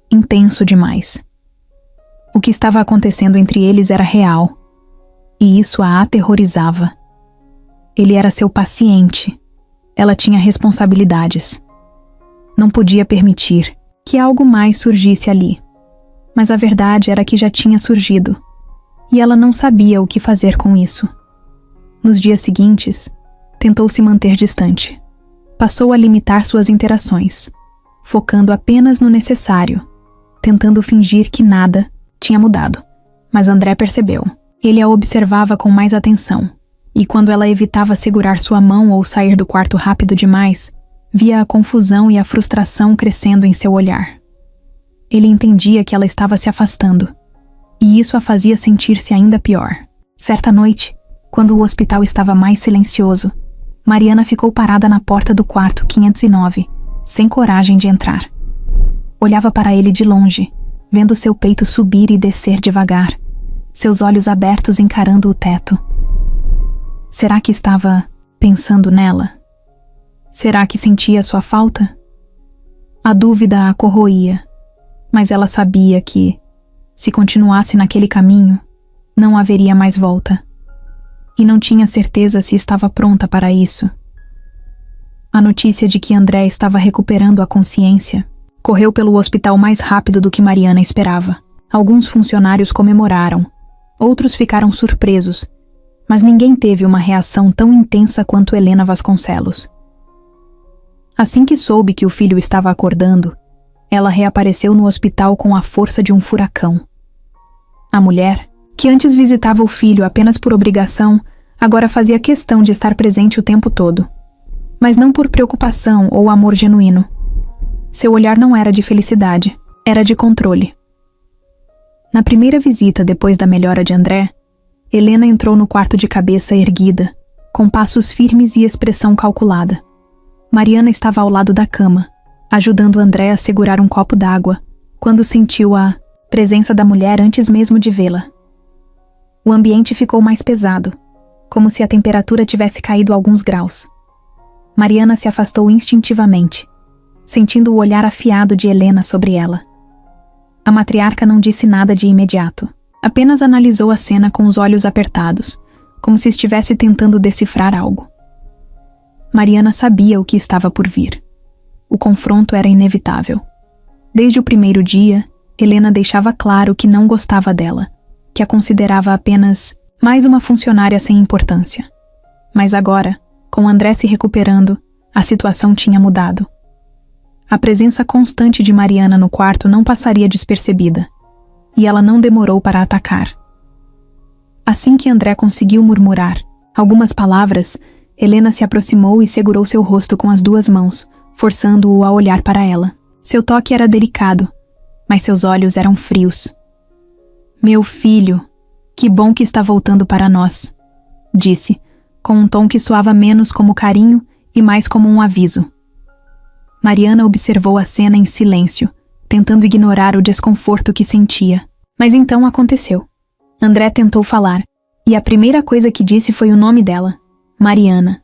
intenso demais. O que estava acontecendo entre eles era real, e isso a aterrorizava. Ele era seu paciente. Ela tinha responsabilidades. Não podia permitir que algo mais surgisse ali. Mas a verdade era que já tinha surgido, e ela não sabia o que fazer com isso. Nos dias seguintes, tentou se manter distante. Passou a limitar suas interações, focando apenas no necessário, tentando fingir que nada tinha mudado. Mas André percebeu. Ele a observava com mais atenção, e quando ela evitava segurar sua mão ou sair do quarto rápido demais, via a confusão e a frustração crescendo em seu olhar. Ele entendia que ela estava se afastando, e isso a fazia sentir-se ainda pior. Certa noite, quando o hospital estava mais silencioso, Mariana ficou parada na porta do quarto 509, sem coragem de entrar. Olhava para ele de longe, vendo seu peito subir e descer devagar, seus olhos abertos encarando o teto. Será que estava pensando nela? Será que sentia sua falta? A dúvida a corroía, mas ela sabia que, se continuasse naquele caminho, não haveria mais volta. E não tinha certeza se estava pronta para isso. A notícia de que André estava recuperando a consciência correu pelo hospital mais rápido do que Mariana esperava. Alguns funcionários comemoraram, outros ficaram surpresos, mas ninguém teve uma reação tão intensa quanto Helena Vasconcelos. Assim que soube que o filho estava acordando, ela reapareceu no hospital com a força de um furacão. A mulher, que antes visitava o filho apenas por obrigação, agora fazia questão de estar presente o tempo todo. Mas não por preocupação ou amor genuíno. Seu olhar não era de felicidade, era de controle. Na primeira visita depois da melhora de André, Helena entrou no quarto de cabeça erguida, com passos firmes e expressão calculada. Mariana estava ao lado da cama, ajudando André a segurar um copo d'água, quando sentiu a presença da mulher antes mesmo de vê-la. O ambiente ficou mais pesado, como se a temperatura tivesse caído alguns graus. Mariana se afastou instintivamente, sentindo o olhar afiado de Helena sobre ela. A matriarca não disse nada de imediato, apenas analisou a cena com os olhos apertados, como se estivesse tentando decifrar algo. Mariana sabia o que estava por vir. O confronto era inevitável. Desde o primeiro dia, Helena deixava claro que não gostava dela, que a considerava apenas mais uma funcionária sem importância. Mas agora, com André se recuperando, a situação tinha mudado. A presença constante de Mariana no quarto não passaria despercebida, e ela não demorou para atacar. Assim que André conseguiu murmurar algumas palavras, Helena se aproximou e segurou seu rosto com as duas mãos, forçando-o a olhar para ela. Seu toque era delicado, mas seus olhos eram frios. "Meu filho, que bom que está voltando para nós", disse, com um tom que soava menos como carinho e mais como um aviso. Mariana observou a cena em silêncio, tentando ignorar o desconforto que sentia. Mas então aconteceu. André tentou falar, e a primeira coisa que disse foi o nome dela, Mariana.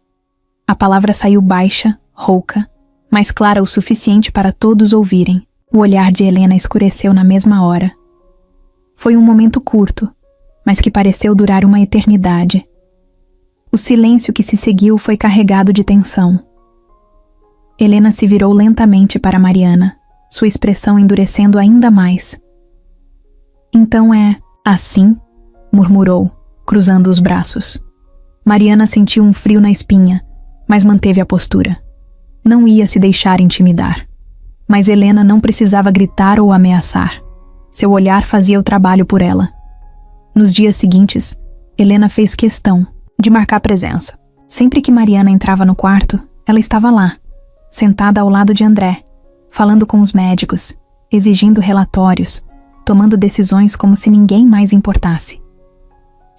A palavra saiu baixa, rouca, mas clara o suficiente para todos ouvirem. O olhar de Helena escureceu na mesma hora. Foi um momento curto, mas que pareceu durar uma eternidade. O silêncio que se seguiu foi carregado de tensão. Helena se virou lentamente para Mariana, sua expressão endurecendo ainda mais. "Então é assim?", murmurou, cruzando os braços. Mariana sentiu um frio na espinha, mas manteve a postura. Não ia se deixar intimidar. Mas Helena não precisava gritar ou ameaçar. Seu olhar fazia o trabalho por ela. Nos dias seguintes, Helena fez questão de marcar presença. Sempre que Mariana entrava no quarto, ela estava lá, sentada ao lado de André, falando com os médicos, exigindo relatórios, tomando decisões como se ninguém mais importasse.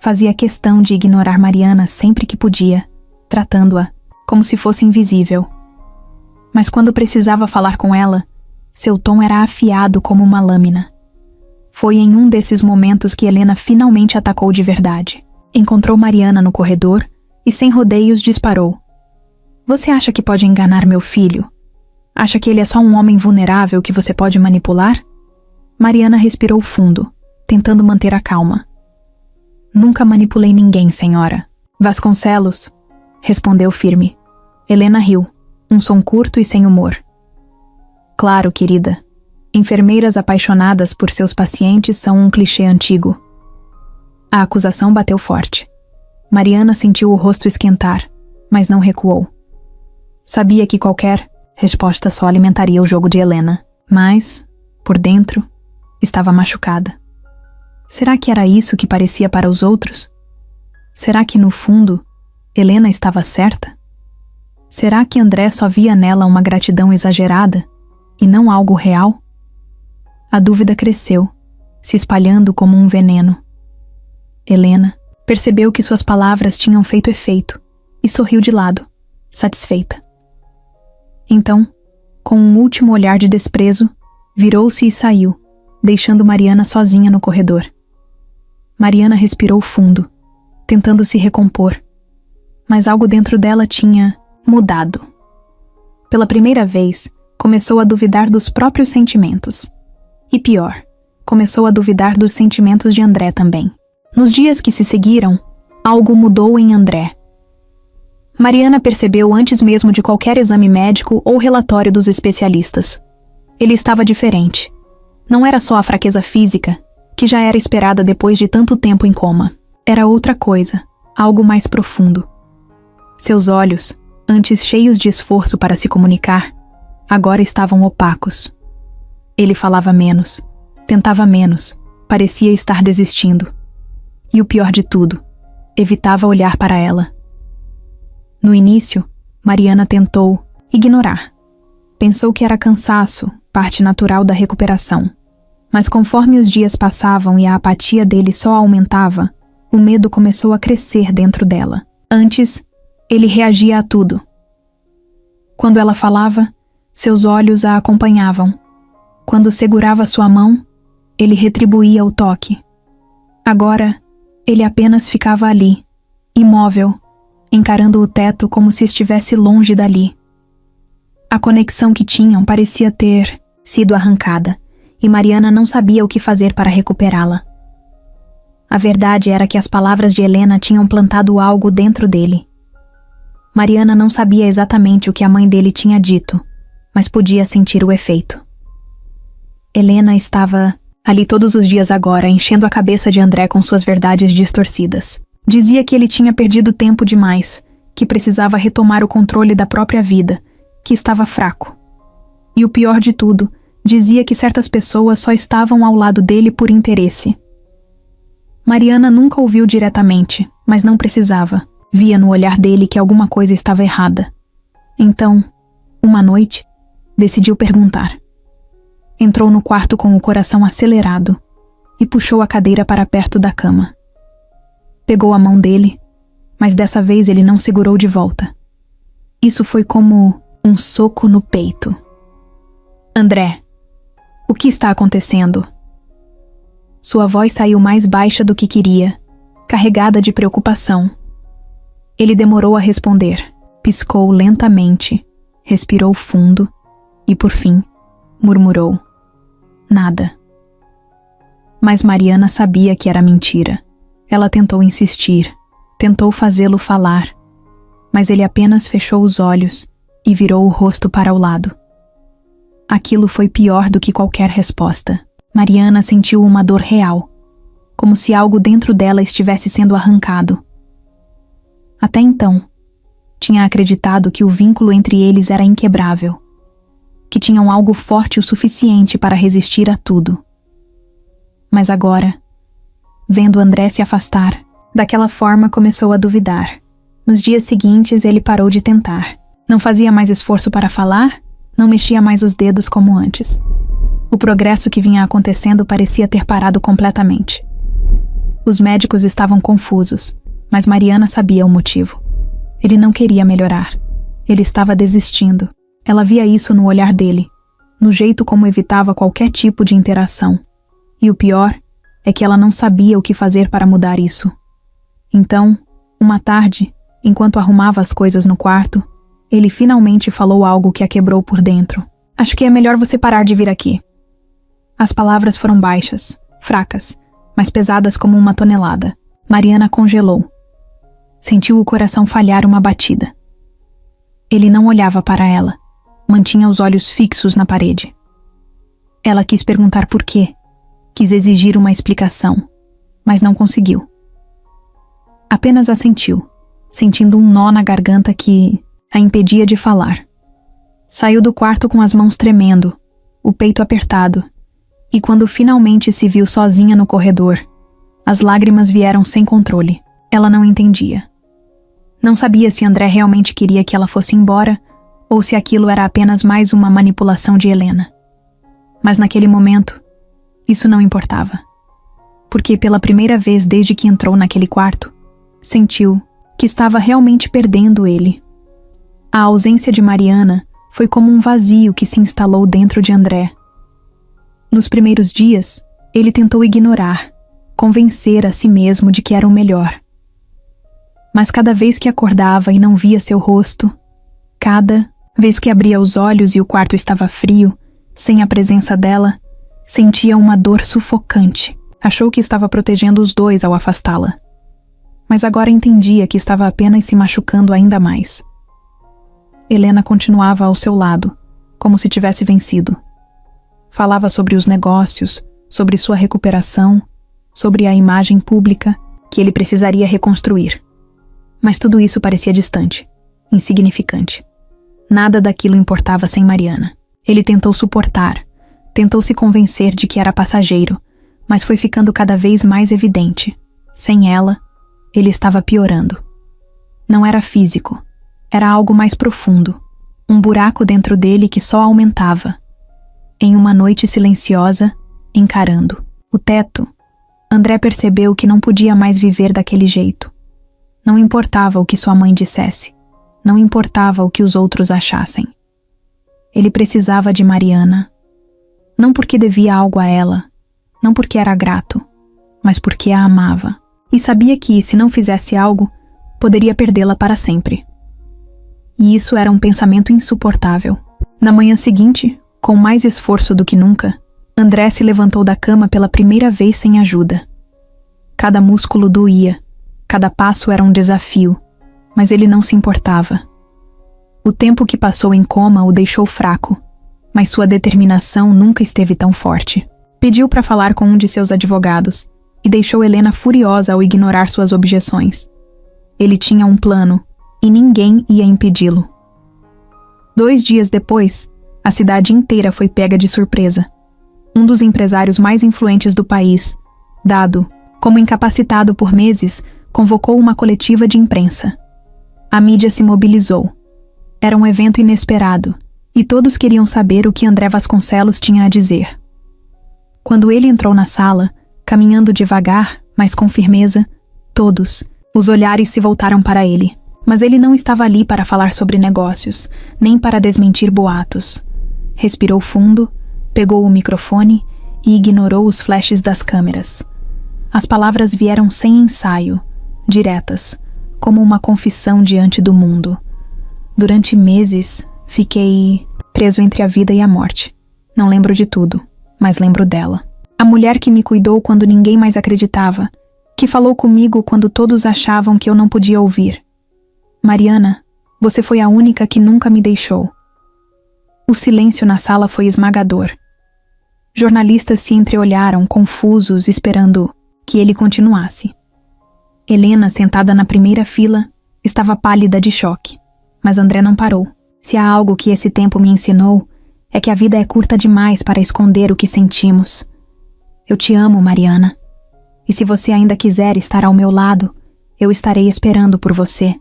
Fazia questão de ignorar Mariana sempre que podia, tratando-a como se fosse invisível. Mas quando precisava falar com ela, seu tom era afiado como uma lâmina. Foi em um desses momentos que Helena finalmente atacou de verdade. Encontrou Mariana no corredor e, sem rodeios, disparou. Você acha que pode enganar meu filho? Acha que ele é só um homem vulnerável que você pode manipular? Mariana respirou fundo, tentando manter a calma. Nunca manipulei ninguém, senhora. Vasconcelos, respondeu firme. Helena riu, um som curto e sem humor. Claro, querida. Enfermeiras apaixonadas por seus pacientes são um clichê antigo. A acusação bateu forte. Mariana sentiu o rosto esquentar, mas não recuou. Sabia que qualquer resposta só alimentaria o jogo de Helena, mas, por dentro, estava machucada. Será que era isso que parecia para os outros? Será que, no fundo, Helena estava certa? Será que André só via nela uma gratidão exagerada e não algo real? A dúvida cresceu, se espalhando como um veneno. Helena percebeu que suas palavras tinham feito efeito e sorriu de lado, satisfeita. Então, com um último olhar de desprezo, virou-se e saiu, deixando Mariana sozinha no corredor. Mariana respirou fundo, tentando se recompor, mas algo dentro dela tinha mudado. Pela primeira vez, começou a duvidar dos próprios sentimentos. E pior, começou a duvidar dos sentimentos de André também. Nos dias que se seguiram, algo mudou em André. Mariana percebeu antes mesmo de qualquer exame médico ou relatório dos especialistas. Ele estava diferente. Não era só a fraqueza física, que já era esperada depois de tanto tempo em coma. Era outra coisa, algo mais profundo. Seus olhos, antes cheios de esforço para se comunicar, agora estavam opacos. Ele falava menos, tentava menos, parecia estar desistindo. E o pior de tudo, evitava olhar para ela. No início, Mariana tentou ignorar. Pensou que era cansaço, parte natural da recuperação. Mas conforme os dias passavam e a apatia dele só aumentava, o medo começou a crescer dentro dela. Antes, ele reagia a tudo. Quando ela falava, seus olhos a acompanhavam. Quando segurava sua mão, ele retribuía o toque. Agora, ele apenas ficava ali, imóvel, encarando o teto como se estivesse longe dali. A conexão que tinham parecia ter sido arrancada, e Mariana não sabia o que fazer para recuperá-la. A verdade era que as palavras de Helena tinham plantado algo dentro dele. Mariana não sabia exatamente o que a mãe dele tinha dito, mas podia sentir o efeito. Helena estava ali todos os dias agora, enchendo a cabeça de André com suas verdades distorcidas. Dizia que ele tinha perdido tempo demais, que precisava retomar o controle da própria vida, que estava fraco. E o pior de tudo, dizia que certas pessoas só estavam ao lado dele por interesse. Mariana nunca ouviu diretamente, mas não precisava. Via no olhar dele que alguma coisa estava errada. Então, uma noite, decidiu perguntar. Entrou no quarto com o coração acelerado e puxou a cadeira para perto da cama. Pegou a mão dele, mas dessa vez ele não segurou de volta. Isso foi como um soco no peito. André, o que está acontecendo? Sua voz saiu mais baixa do que queria, carregada de preocupação. Ele demorou a responder, piscou lentamente, respirou fundo e, por fim, murmurou: nada. Mas Mariana sabia que era mentira. Ela tentou insistir, tentou fazê-lo falar, mas ele apenas fechou os olhos e virou o rosto para o lado. Aquilo foi pior do que qualquer resposta. Mariana sentiu uma dor real, como se algo dentro dela estivesse sendo arrancado. Até então, tinha acreditado que o vínculo entre eles era inquebrável, que tinham algo forte o suficiente para resistir a tudo. Mas agora, vendo André se afastar, daquela forma começou a duvidar. Nos dias seguintes ele parou de tentar. Não fazia mais esforço para falar, não mexia mais os dedos como antes. O progresso que vinha acontecendo parecia ter parado completamente. Os médicos estavam confusos, mas Mariana sabia o motivo. Ele não queria melhorar. Ele estava desistindo. Ela via isso no olhar dele, no jeito como evitava qualquer tipo de interação. E o pior é que ela não sabia o que fazer para mudar isso. Então, uma tarde, enquanto arrumava as coisas no quarto, ele finalmente falou algo que a quebrou por dentro. Acho que é melhor você parar de vir aqui. As palavras foram baixas, fracas, mas pesadas como uma tonelada. Mariana congelou. Sentiu o coração falhar uma batida. Ele não olhava para ela. Mantinha os olhos fixos na parede. Ela quis perguntar por quê. Quis exigir uma explicação, mas não conseguiu. Apenas assentiu, sentindo um nó na garganta que a impedia de falar. Saiu do quarto com as mãos tremendo, o peito apertado, e quando finalmente se viu sozinha no corredor, as lágrimas vieram sem controle. Ela não entendia. Não sabia se André realmente queria que ela fosse embora ou se aquilo era apenas mais uma manipulação de Helena. Mas naquele momento, isso não importava. Porque pela primeira vez desde que entrou naquele quarto, sentiu que estava realmente perdendo ele. A ausência de Mariana foi como um vazio que se instalou dentro de André. Nos primeiros dias, ele tentou ignorar, convencer a si mesmo de que era o melhor. Mas cada vez que acordava e não via seu rosto, cada vez que abria os olhos e o quarto estava frio, sem a presença dela, sentia uma dor sufocante. Achou que estava protegendo os dois ao afastá-la. Mas agora entendia que estava apenas se machucando ainda mais. Helena continuava ao seu lado, como se tivesse vencido. Falava sobre os negócios, sobre sua recuperação, sobre a imagem pública que ele precisaria reconstruir. Mas tudo isso parecia distante, insignificante. Nada daquilo importava sem Mariana. Ele tentou suportar, tentou se convencer de que era passageiro, mas foi ficando cada vez mais evidente. Sem ela, ele estava piorando. Não era físico, era algo mais profundo, um buraco dentro dele que só aumentava. Em uma noite silenciosa, encarando o teto, André percebeu que não podia mais viver daquele jeito. Não importava o que sua mãe dissesse, não importava o que os outros achassem. Ele precisava de Mariana, não porque devia algo a ela, não porque era grato, mas porque a amava. E sabia que, se não fizesse algo, poderia perdê-la para sempre. E isso era um pensamento insuportável. Na manhã seguinte, com mais esforço do que nunca, André se levantou da cama pela primeira vez sem ajuda. Cada músculo doía, cada passo era um desafio, mas ele não se importava. O tempo que passou em coma o deixou fraco, mas sua determinação nunca esteve tão forte. Pediu para falar com um de seus advogados e deixou Helena furiosa ao ignorar suas objeções. Ele tinha um plano e ninguém ia impedi-lo. 2 dias depois, a cidade inteira foi pega de surpresa. Um dos empresários mais influentes do país, Dado, como incapacitado por meses, convocou uma coletiva de imprensa. A mídia se mobilizou. Era um evento inesperado, e todos queriam saber o que André Vasconcelos tinha a dizer. Quando ele entrou na sala, caminhando devagar, mas com firmeza, todos, os olhares se voltaram para ele. Mas ele não estava ali para falar sobre negócios, nem para desmentir boatos. Respirou fundo, pegou o microfone e ignorou os flashes das câmeras. As palavras vieram sem ensaio, diretas, como uma confissão diante do mundo. Durante meses, fiquei preso entre a vida e a morte. Não lembro de tudo, mas lembro dela. A mulher que me cuidou quando ninguém mais acreditava, que falou comigo quando todos achavam que eu não podia ouvir. Mariana, você foi a única que nunca me deixou. O silêncio na sala foi esmagador. Jornalistas se entreolharam, confusos, esperando que ele continuasse. Helena, sentada na primeira fila, estava pálida de choque. Mas André não parou. Se há algo que esse tempo me ensinou, é que a vida é curta demais para esconder o que sentimos. Eu te amo, Mariana. E se você ainda quiser estar ao meu lado, eu estarei esperando por você.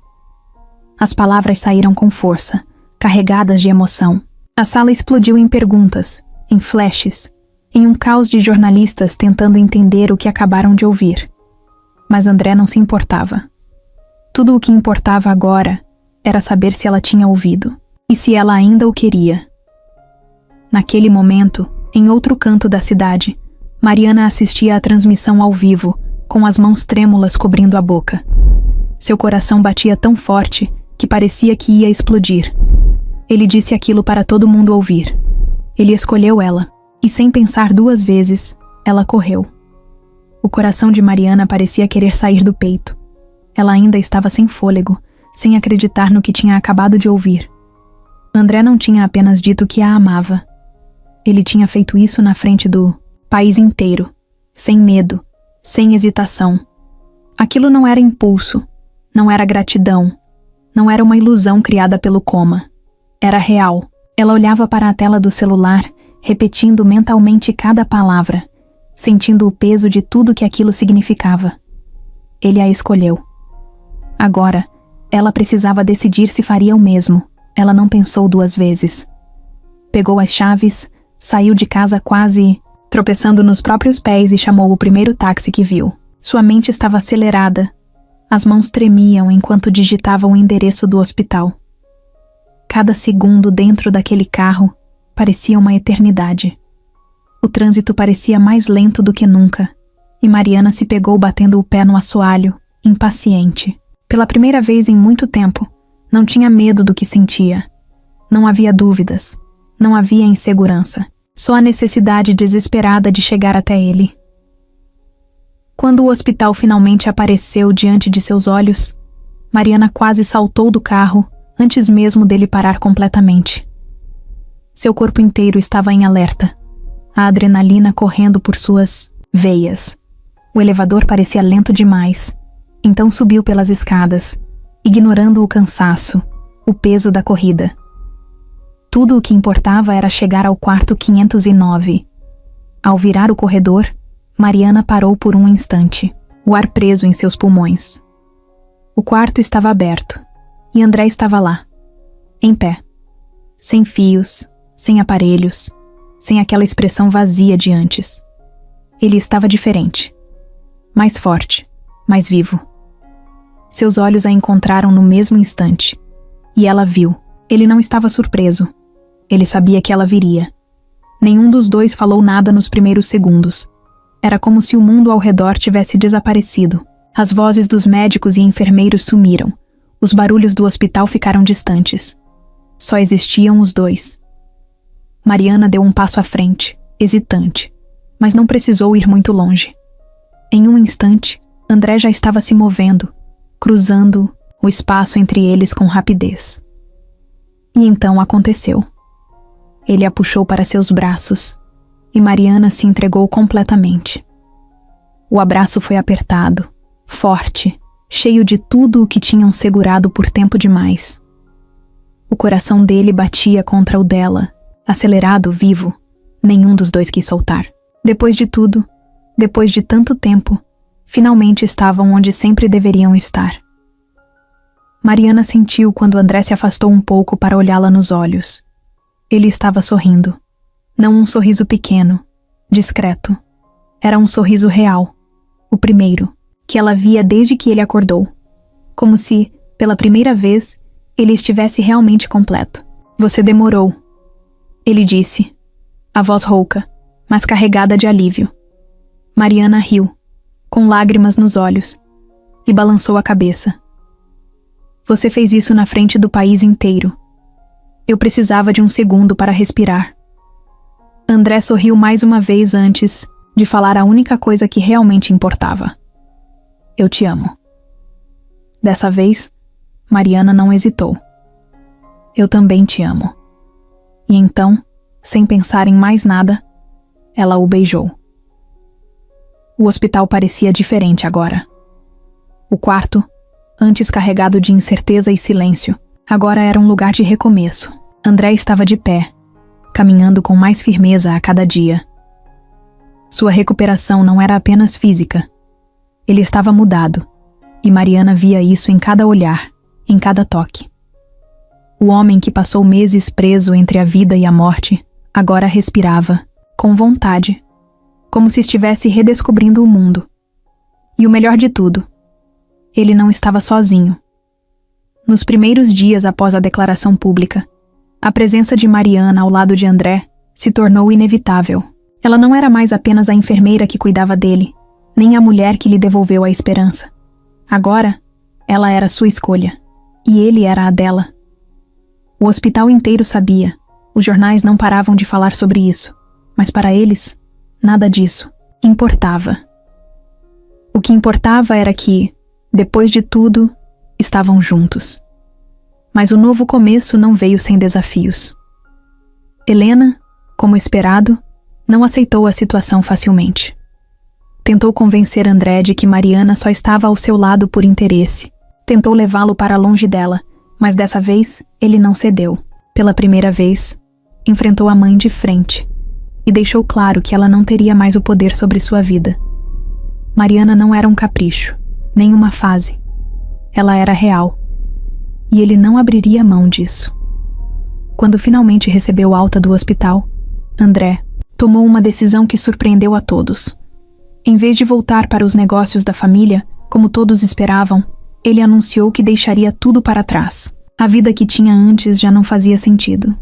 As palavras saíram com força, carregadas de emoção. A sala explodiu em perguntas, em flashes, em um caos de jornalistas tentando entender o que acabaram de ouvir. Mas André não se importava. Tudo o que importava agora era saber se ela tinha ouvido e se ela ainda o queria. Naquele momento, em outro canto da cidade, Mariana assistia à transmissão ao vivo, com as mãos trêmulas cobrindo a boca. Seu coração batia tão forte que parecia que ia explodir. Ele disse aquilo para todo mundo ouvir. Ele escolheu ela, e sem pensar duas vezes, ela correu. O coração de Mariana parecia querer sair do peito. Ela ainda estava sem fôlego, sem acreditar no que tinha acabado de ouvir. André não tinha apenas dito que a amava. Ele tinha feito isso na frente do país inteiro, sem medo, sem hesitação. Aquilo não era impulso, não era gratidão, não era uma ilusão criada pelo coma. Era real. Ela olhava para a tela do celular, repetindo mentalmente cada palavra, sentindo o peso de tudo que aquilo significava. Ele a escolheu. Agora, ela precisava decidir se faria o mesmo. Ela não pensou duas vezes. Pegou as chaves, saiu de casa quase tropeçando nos próprios pés e chamou o primeiro táxi que viu. Sua mente estava acelerada. As mãos tremiam enquanto digitava o endereço do hospital. Cada segundo dentro daquele carro parecia uma eternidade. O trânsito parecia mais lento do que nunca, e Mariana se pegou batendo o pé no assoalho, impaciente. Pela primeira vez em muito tempo, não tinha medo do que sentia. Não havia dúvidas, não havia insegurança, só a necessidade desesperada de chegar até ele. Quando o hospital finalmente apareceu diante de seus olhos, Mariana quase saltou do carro antes mesmo dele parar completamente. Seu corpo inteiro estava em alerta, a adrenalina correndo por suas veias. O elevador parecia lento demais, então subiu pelas escadas, ignorando o cansaço, o peso da corrida. Tudo o que importava era chegar ao quarto 509. Ao virar o corredor, Mariana parou por um instante, o ar preso em seus pulmões. O quarto estava aberto, e André estava lá, em pé, sem fios, sem aparelhos, sem aquela expressão vazia de antes. Ele estava diferente, mais forte, mais vivo. Seus olhos a encontraram no mesmo instante, e ela viu. Ele não estava surpreso. Ele sabia que ela viria. Nenhum dos dois falou nada nos primeiros segundos. Era como se o mundo ao redor tivesse desaparecido. As vozes dos médicos e enfermeiros sumiram. Os barulhos do hospital ficaram distantes. Só existiam os dois. Mariana deu um passo à frente, hesitante, mas não precisou ir muito longe. Em um instante, André já estava se movendo, cruzando o espaço entre eles com rapidez. E então aconteceu. Ele a puxou para seus braços, e Mariana se entregou completamente. O abraço foi apertado, forte, cheio de tudo o que tinham segurado por tempo demais. O coração dele batia contra o dela, acelerado, vivo. Nenhum dos dois quis soltar. Depois de tudo, depois de tanto tempo, finalmente estavam onde sempre deveriam estar. Mariana sentiu quando André se afastou um pouco para olhá-la nos olhos. Ele estava sorrindo. Não um sorriso pequeno, discreto. Era um sorriso real. O primeiro, que ela via desde que ele acordou. Como se, pela primeira vez, ele estivesse realmente completo. Você demorou, ele disse, a voz rouca, mas carregada de alívio. Mariana riu, com lágrimas nos olhos, e balançou a cabeça. Você fez isso na frente do país inteiro. Eu precisava de um segundo para respirar. André sorriu mais uma vez antes de falar a única coisa que realmente importava. Eu te amo. Dessa vez, Mariana não hesitou. Eu também te amo. E então, sem pensar em mais nada, ela o beijou. O hospital parecia diferente agora. O quarto, antes carregado de incerteza e silêncio, agora era um lugar de recomeço. André estava de pé, caminhando com mais firmeza a cada dia. Sua recuperação não era apenas física. Ele estava mudado, e Mariana via isso em cada olhar, em cada toque. O homem que passou meses preso entre a vida e a morte, agora respirava, com vontade, como se estivesse redescobrindo o mundo. E o melhor de tudo, ele não estava sozinho. Nos primeiros dias após a declaração pública, a presença de Mariana ao lado de André se tornou inevitável. Ela não era mais apenas a enfermeira que cuidava dele, nem a mulher que lhe devolveu a esperança. Agora, ela era sua escolha, e ele era a dela. O hospital inteiro sabia, os jornais não paravam de falar sobre isso, mas para eles, nada disso importava. O que importava era que, depois de tudo, estavam juntos. Mas o novo começo não veio sem desafios. Helena, como esperado, não aceitou a situação facilmente. Tentou convencer André de que Mariana só estava ao seu lado por interesse. Tentou levá-lo para longe dela, mas dessa vez ele não cedeu. Pela primeira vez, enfrentou a mãe de frente e deixou claro que ela não teria mais o poder sobre sua vida. Mariana não era um capricho, nem uma fase. Ela era real. E ele não abriria mão disso. Quando finalmente recebeu alta do hospital, André tomou uma decisão que surpreendeu a todos. Em vez de voltar para os negócios da família, como todos esperavam, ele anunciou que deixaria tudo para trás. A vida que tinha antes já não fazia sentido.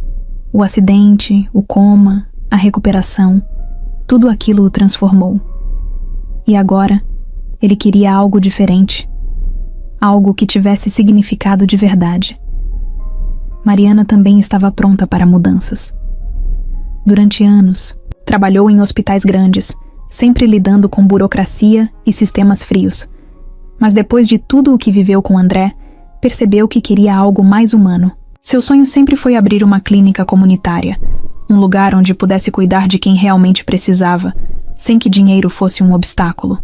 O acidente, o coma, a recuperação, tudo aquilo o transformou. E agora, ele queria algo diferente. Algo que tivesse significado de verdade. Mariana também estava pronta para mudanças. Durante anos, trabalhou em hospitais grandes, sempre lidando com burocracia e sistemas frios. Mas depois de tudo o que viveu com André, percebeu que queria algo mais humano. Seu sonho sempre foi abrir uma clínica comunitária, um lugar onde pudesse cuidar de quem realmente precisava, sem que dinheiro fosse um obstáculo.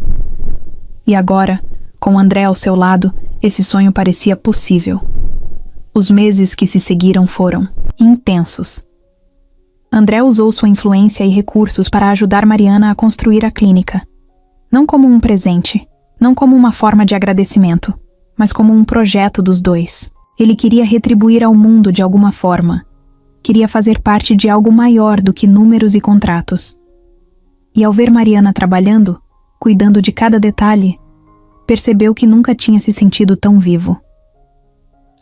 E agora, com André ao seu lado, esse sonho parecia possível. Os meses que se seguiram foram intensos. André usou sua influência e recursos para ajudar Mariana a construir a clínica. Não como um presente, não como uma forma de agradecimento, mas como um projeto dos dois. Ele queria retribuir ao mundo de alguma forma. Queria fazer parte de algo maior do que números e contratos. E ao ver Mariana trabalhando, cuidando de cada detalhe, percebeu que nunca tinha se sentido tão vivo.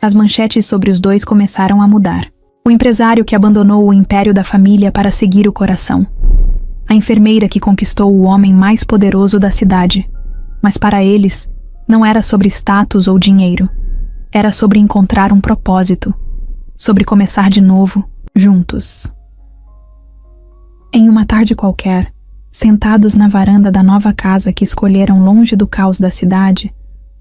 As manchetes sobre os dois começaram a mudar. O empresário que abandonou o império da família para seguir o coração. A enfermeira que conquistou o homem mais poderoso da cidade. Mas para eles, não era sobre status ou dinheiro. Era sobre encontrar um propósito. Sobre começar de novo, juntos. Em uma tarde qualquer, sentados na varanda da nova casa que escolheram longe do caos da cidade,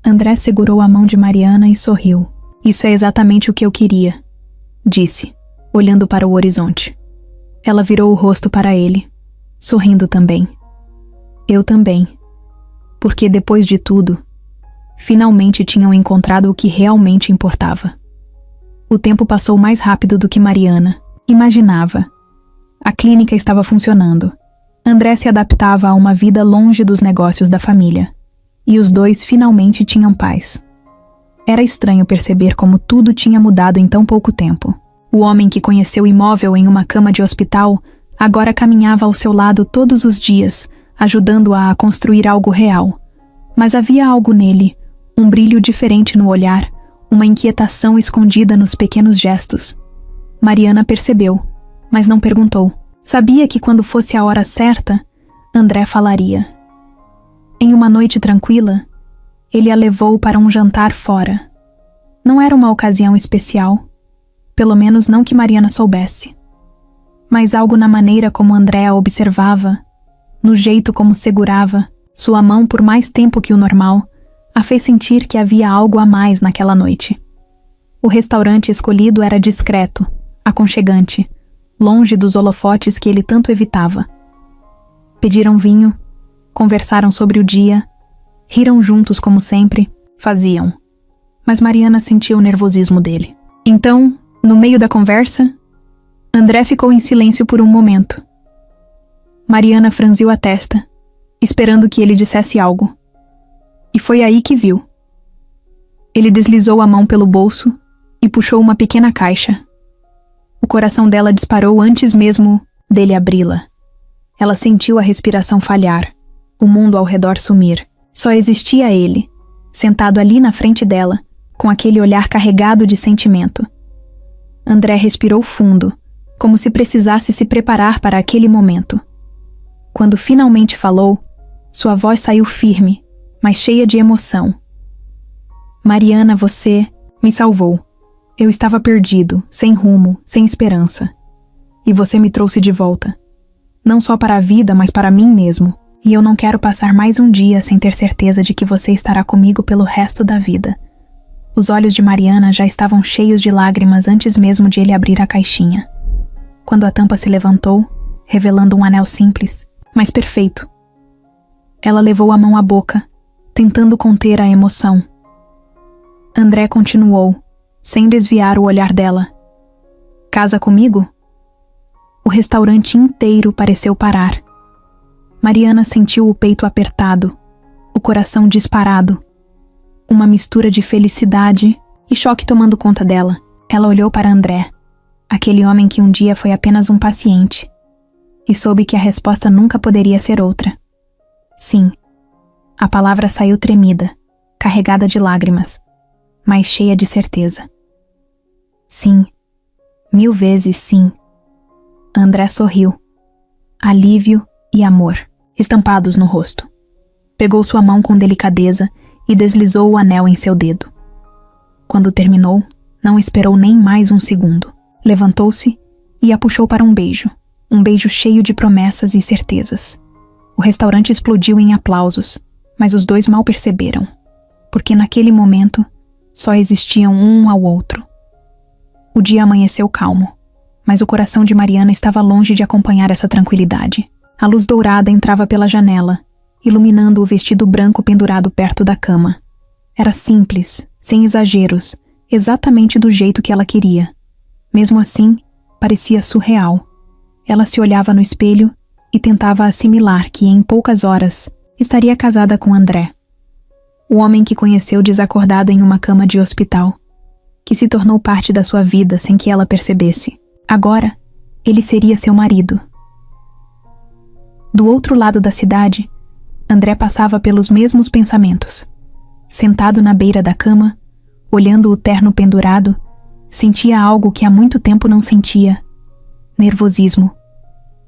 André segurou a mão de Mariana e sorriu. "Isso é exatamente o que eu queria", disse, olhando para o horizonte. Ela virou o rosto para ele, sorrindo também. "Eu também. Porque depois de tudo, finalmente tinham encontrado o que realmente importava." O tempo passou mais rápido do que Mariana imaginava. A clínica estava funcionando. André se adaptava a uma vida longe dos negócios da família. E os dois finalmente tinham paz. Era estranho perceber como tudo tinha mudado em tão pouco tempo. O homem que conheceu imóvel em uma cama de hospital agora caminhava ao seu lado todos os dias, ajudando-a a construir algo real. Mas havia algo nele, um brilho diferente no olhar, uma inquietação escondida nos pequenos gestos. Mariana percebeu, mas não perguntou. Sabia que quando fosse a hora certa, André falaria. Em uma noite tranquila, ele a levou para um jantar fora. Não era uma ocasião especial, pelo menos não que Mariana soubesse. Mas algo na maneira como André a observava, no jeito como segurava sua mão por mais tempo que o normal, a fez sentir que havia algo a mais naquela noite. O restaurante escolhido era discreto, aconchegante, longe dos holofotes que ele tanto evitava. Pediram vinho, conversaram sobre o dia, riram juntos como sempre, faziam. Mas Mariana sentia o nervosismo dele. Então, no meio da conversa, André ficou em silêncio por um momento. Mariana franziu a testa, esperando que ele dissesse algo. E foi aí que viu. Ele deslizou a mão pelo bolso e puxou uma pequena caixa. O coração dela disparou antes mesmo dele abri-la. Ela sentiu a respiração falhar, o mundo ao redor sumir. Só existia ele, sentado ali na frente dela, com aquele olhar carregado de sentimento. André respirou fundo, como se precisasse se preparar para aquele momento. Quando finalmente falou, sua voz saiu firme, mas cheia de emoção. Mariana, você me salvou. Eu estava perdido, sem rumo, sem esperança. E você me trouxe de volta. Não só para a vida, mas para mim mesmo. E eu não quero passar mais um dia sem ter certeza de que você estará comigo pelo resto da vida. Os olhos de Mariana já estavam cheios de lágrimas antes mesmo de ele abrir a caixinha. Quando a tampa se levantou, revelando um anel simples, mas perfeito. Ela levou a mão à boca, tentando conter a emoção. André continuou, sem desviar o olhar dela. Casa comigo? O restaurante inteiro pareceu parar. Mariana sentiu o peito apertado, o coração disparado. Uma mistura de felicidade e choque tomando conta dela. Ela olhou para André, aquele homem que um dia foi apenas um paciente, e soube que a resposta nunca poderia ser outra. Sim. A palavra saiu tremida, carregada de lágrimas, mas cheia de certeza. Sim. 1000 vezes sim. André sorriu. Alívio e amor, estampados no rosto. Pegou sua mão com delicadeza e deslizou o anel em seu dedo. Quando terminou, não esperou nem mais um segundo. Levantou-se e a puxou para um beijo cheio de promessas e certezas. O restaurante explodiu em aplausos, mas os dois mal perceberam, porque naquele momento só existiam um ao outro. O dia amanheceu calmo, mas o coração de Mariana estava longe de acompanhar essa tranquilidade. A luz dourada entrava pela janela, iluminando o vestido branco pendurado perto da cama. Era simples, sem exageros, exatamente do jeito que ela queria. Mesmo assim, parecia surreal. Ela se olhava no espelho e tentava assimilar que em poucas horas estaria casada com André. O homem que conheceu desacordado em uma cama de hospital, que se tornou parte da sua vida sem que ela percebesse. Agora, ele seria seu marido. Do outro lado da cidade, André passava pelos mesmos pensamentos. Sentado na beira da cama, olhando o terno pendurado, sentia algo que há muito tempo não sentia. Nervosismo.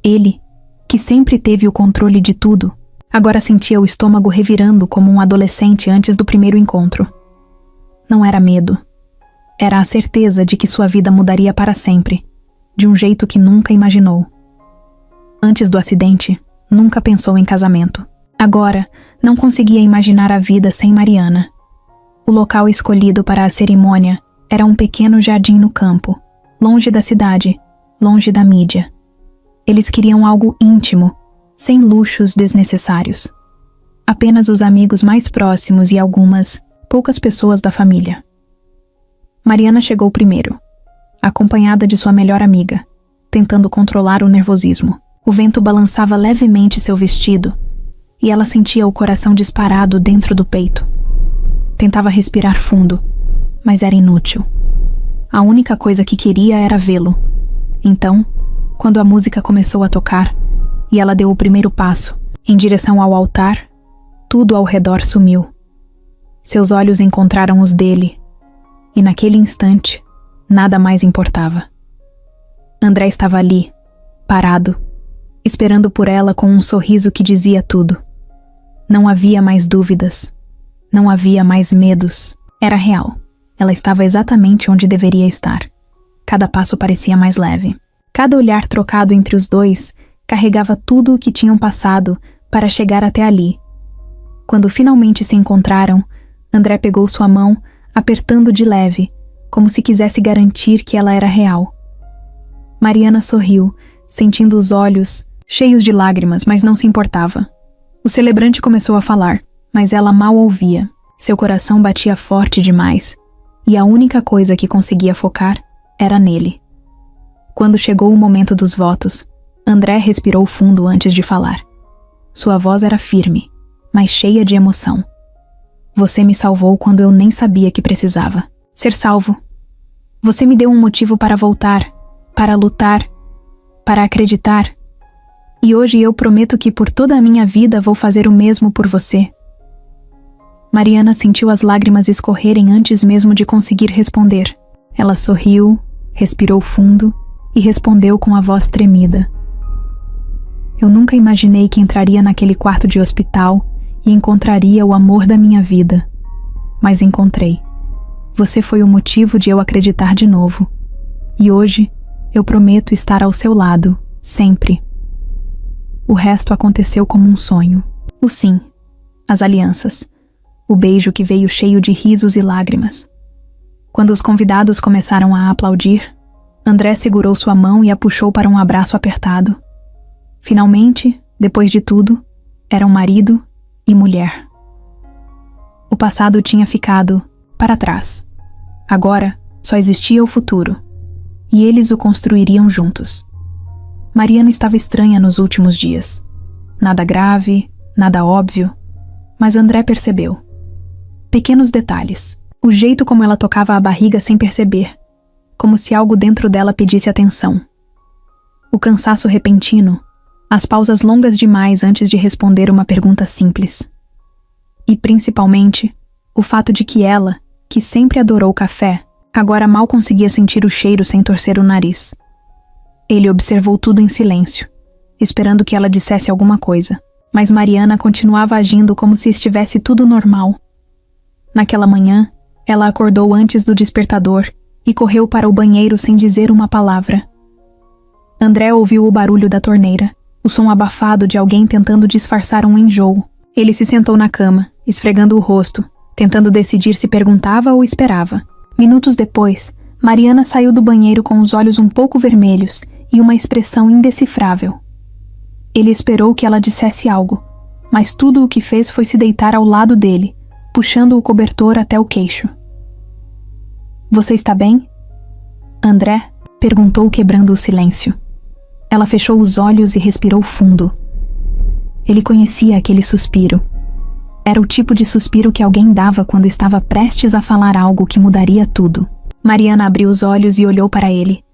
Ele, que sempre teve o controle de tudo, agora sentia o estômago revirando como um adolescente antes do primeiro encontro. Não era medo. Era a certeza de que sua vida mudaria para sempre, de um jeito que nunca imaginou. Antes do acidente, nunca pensou em casamento. Agora, não conseguia imaginar a vida sem Mariana. O local escolhido para a cerimônia era um pequeno jardim no campo, longe da cidade, longe da mídia. Eles queriam algo íntimo, sem luxos desnecessários. Apenas os amigos mais próximos e algumas, poucas pessoas da família. Mariana chegou primeiro, acompanhada de sua melhor amiga, tentando controlar o nervosismo. O vento balançava levemente seu vestido, e ela sentia o coração disparado dentro do peito. Tentava respirar fundo, mas era inútil. A única coisa que queria era vê-lo. Então, quando a música começou a tocar, e ela deu o primeiro passo, em direção ao altar, tudo ao redor sumiu. Seus olhos encontraram os dele, e naquele instante, nada mais importava. André estava ali, parado, esperando por ela com um sorriso que dizia tudo. Não havia mais dúvidas. Não havia mais medos. Era real. Ela estava exatamente onde deveria estar. Cada passo parecia mais leve. Cada olhar trocado entre os dois carregava tudo o que tinham passado para chegar até ali. Quando finalmente se encontraram, André pegou sua mão, apertando de leve, como se quisesse garantir que ela era real. Mariana sorriu, sentindo os olhos cheios de lágrimas, mas não se importava. O celebrante começou a falar, mas ela mal ouvia. Seu coração batia forte demais, e a única coisa que conseguia focar era nele. Quando chegou o momento dos votos, André respirou fundo antes de falar. Sua voz era firme, mas cheia de emoção. Você me salvou quando eu nem sabia que precisava. Ser salvo. Você me deu um motivo para voltar, para lutar, para acreditar. E hoje eu prometo que por toda a minha vida vou fazer o mesmo por você. Mariana sentiu as lágrimas escorrerem antes mesmo de conseguir responder. Ela sorriu, respirou fundo e respondeu com a voz tremida. Eu nunca imaginei que entraria naquele quarto de hospital e encontraria o amor da minha vida. Mas encontrei. Você foi o motivo de eu acreditar de novo. E hoje, eu prometo estar ao seu lado, sempre. O resto aconteceu como um sonho. O sim, as alianças, o beijo que veio cheio de risos e lágrimas. Quando os convidados começaram a aplaudir, André segurou sua mão e a puxou para um abraço apertado. Finalmente, depois de tudo, eram marido e mulher. O passado tinha ficado para trás. Agora, só existia o futuro. E eles o construiriam juntos. Mariana estava estranha nos últimos dias. Nada grave, nada óbvio, mas André percebeu. Pequenos detalhes. O jeito como ela tocava a barriga sem perceber, como se algo dentro dela pedisse atenção. O cansaço repentino, as pausas longas demais antes de responder uma pergunta simples. E, principalmente, o fato de que ela, que sempre adorou café, agora mal conseguia sentir o cheiro sem torcer o nariz. Ele observou tudo em silêncio, esperando que ela dissesse alguma coisa, mas Mariana continuava agindo como se estivesse tudo normal. Naquela manhã, ela acordou antes do despertador e correu para o banheiro sem dizer uma palavra. André ouviu o barulho da torneira, o som abafado de alguém tentando disfarçar um enjoo. Ele se sentou na cama, esfregando o rosto, tentando decidir se perguntava ou esperava. Minutos depois, Mariana saiu do banheiro com os olhos um pouco vermelhos e uma expressão indecifrável. Ele esperou que ela dissesse algo, mas tudo o que fez foi se deitar ao lado dele, puxando o cobertor até o queixo. Você está bem? André perguntou, quebrando o silêncio. Ela fechou os olhos e respirou fundo. Ele conhecia aquele suspiro. Era o tipo de suspiro que alguém dava quando estava prestes a falar algo que mudaria tudo. Mariana abriu os olhos e olhou para ele,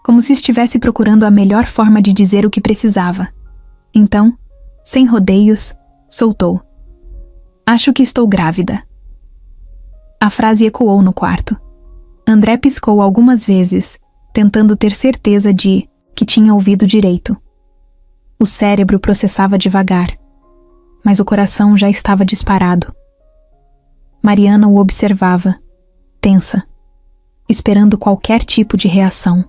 como se estivesse procurando a melhor forma de dizer o que precisava. Então, sem rodeios, soltou. Acho que estou grávida. A frase ecoou no quarto. André piscou algumas vezes, tentando ter certeza de que tinha ouvido direito. O cérebro processava devagar, mas o coração já estava disparado. Mariana o observava, tensa, esperando qualquer tipo de reação.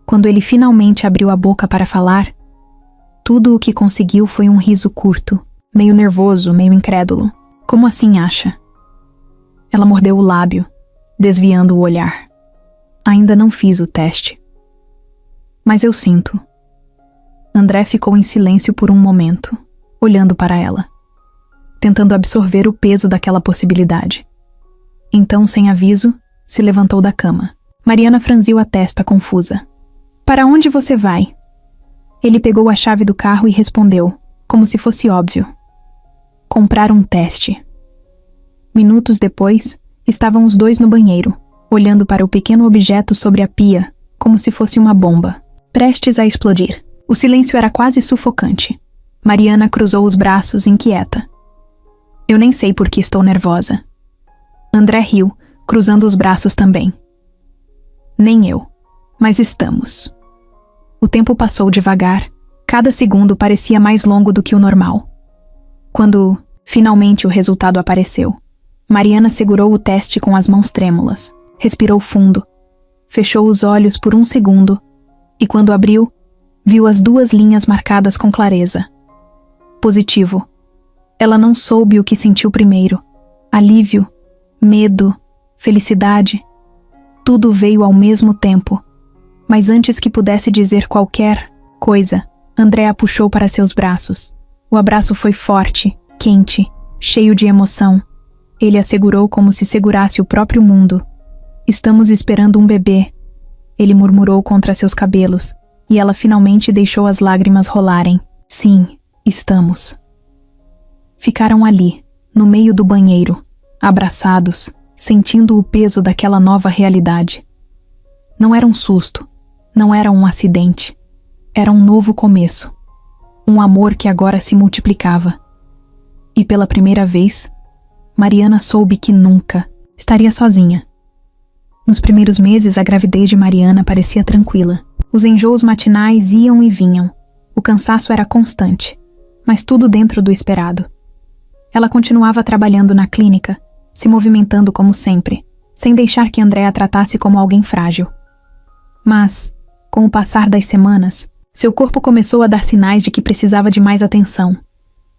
Quando ele finalmente abriu a boca para falar, tudo o que conseguiu foi um riso curto, meio nervoso, meio incrédulo. Como assim acha? Ela mordeu o lábio, desviando o olhar. Ainda não fiz o teste. Mas eu sinto. André ficou em silêncio por um momento, olhando para ela, tentando absorver o peso daquela possibilidade. Então, sem aviso, se levantou da cama. Mariana franziu a testa, confusa. Para onde você vai? Ele pegou a chave do carro e respondeu, como se fosse óbvio. Comprar um teste. Minutos depois, estavam os dois no banheiro, olhando para o pequeno objeto sobre a pia, como se fosse uma bomba, prestes a explodir. O silêncio era quase sufocante. Mariana cruzou os braços, inquieta. Eu nem sei por que estou nervosa. André riu, cruzando os braços também. Nem eu, mas estamos. O tempo passou devagar, cada segundo parecia mais longo do que o normal. Quando, finalmente, o resultado apareceu, Mariana segurou o teste com as mãos trêmulas, respirou fundo, fechou os olhos por um segundo e, quando abriu, viu as duas linhas marcadas com clareza. Positivo. Ela não soube o que sentiu primeiro. Alívio, medo, felicidade. Tudo veio ao mesmo tempo. Mas antes que pudesse dizer qualquer coisa, André a puxou para seus braços. O abraço foi forte, quente, cheio de emoção. Ele a segurou como se segurasse o próprio mundo. Estamos esperando um bebê. Ele murmurou contra seus cabelos, e ela finalmente deixou as lágrimas rolarem. Sim, estamos. Ficaram ali, no meio do banheiro, abraçados, sentindo o peso daquela nova realidade. Não era um susto, não era um acidente. Era um novo começo. um amor que agora se multiplicava. E pela primeira vez, Mariana soube que nunca estaria sozinha. Nos primeiros meses, a gravidez de Mariana parecia tranquila. Os enjoos matinais iam e vinham. O cansaço era constante, mas tudo dentro do esperado. Ela continuava trabalhando na clínica, se movimentando como sempre, sem deixar que André a tratasse como alguém frágil. Mas, com o passar das semanas, seu corpo começou a dar sinais de que precisava de mais atenção.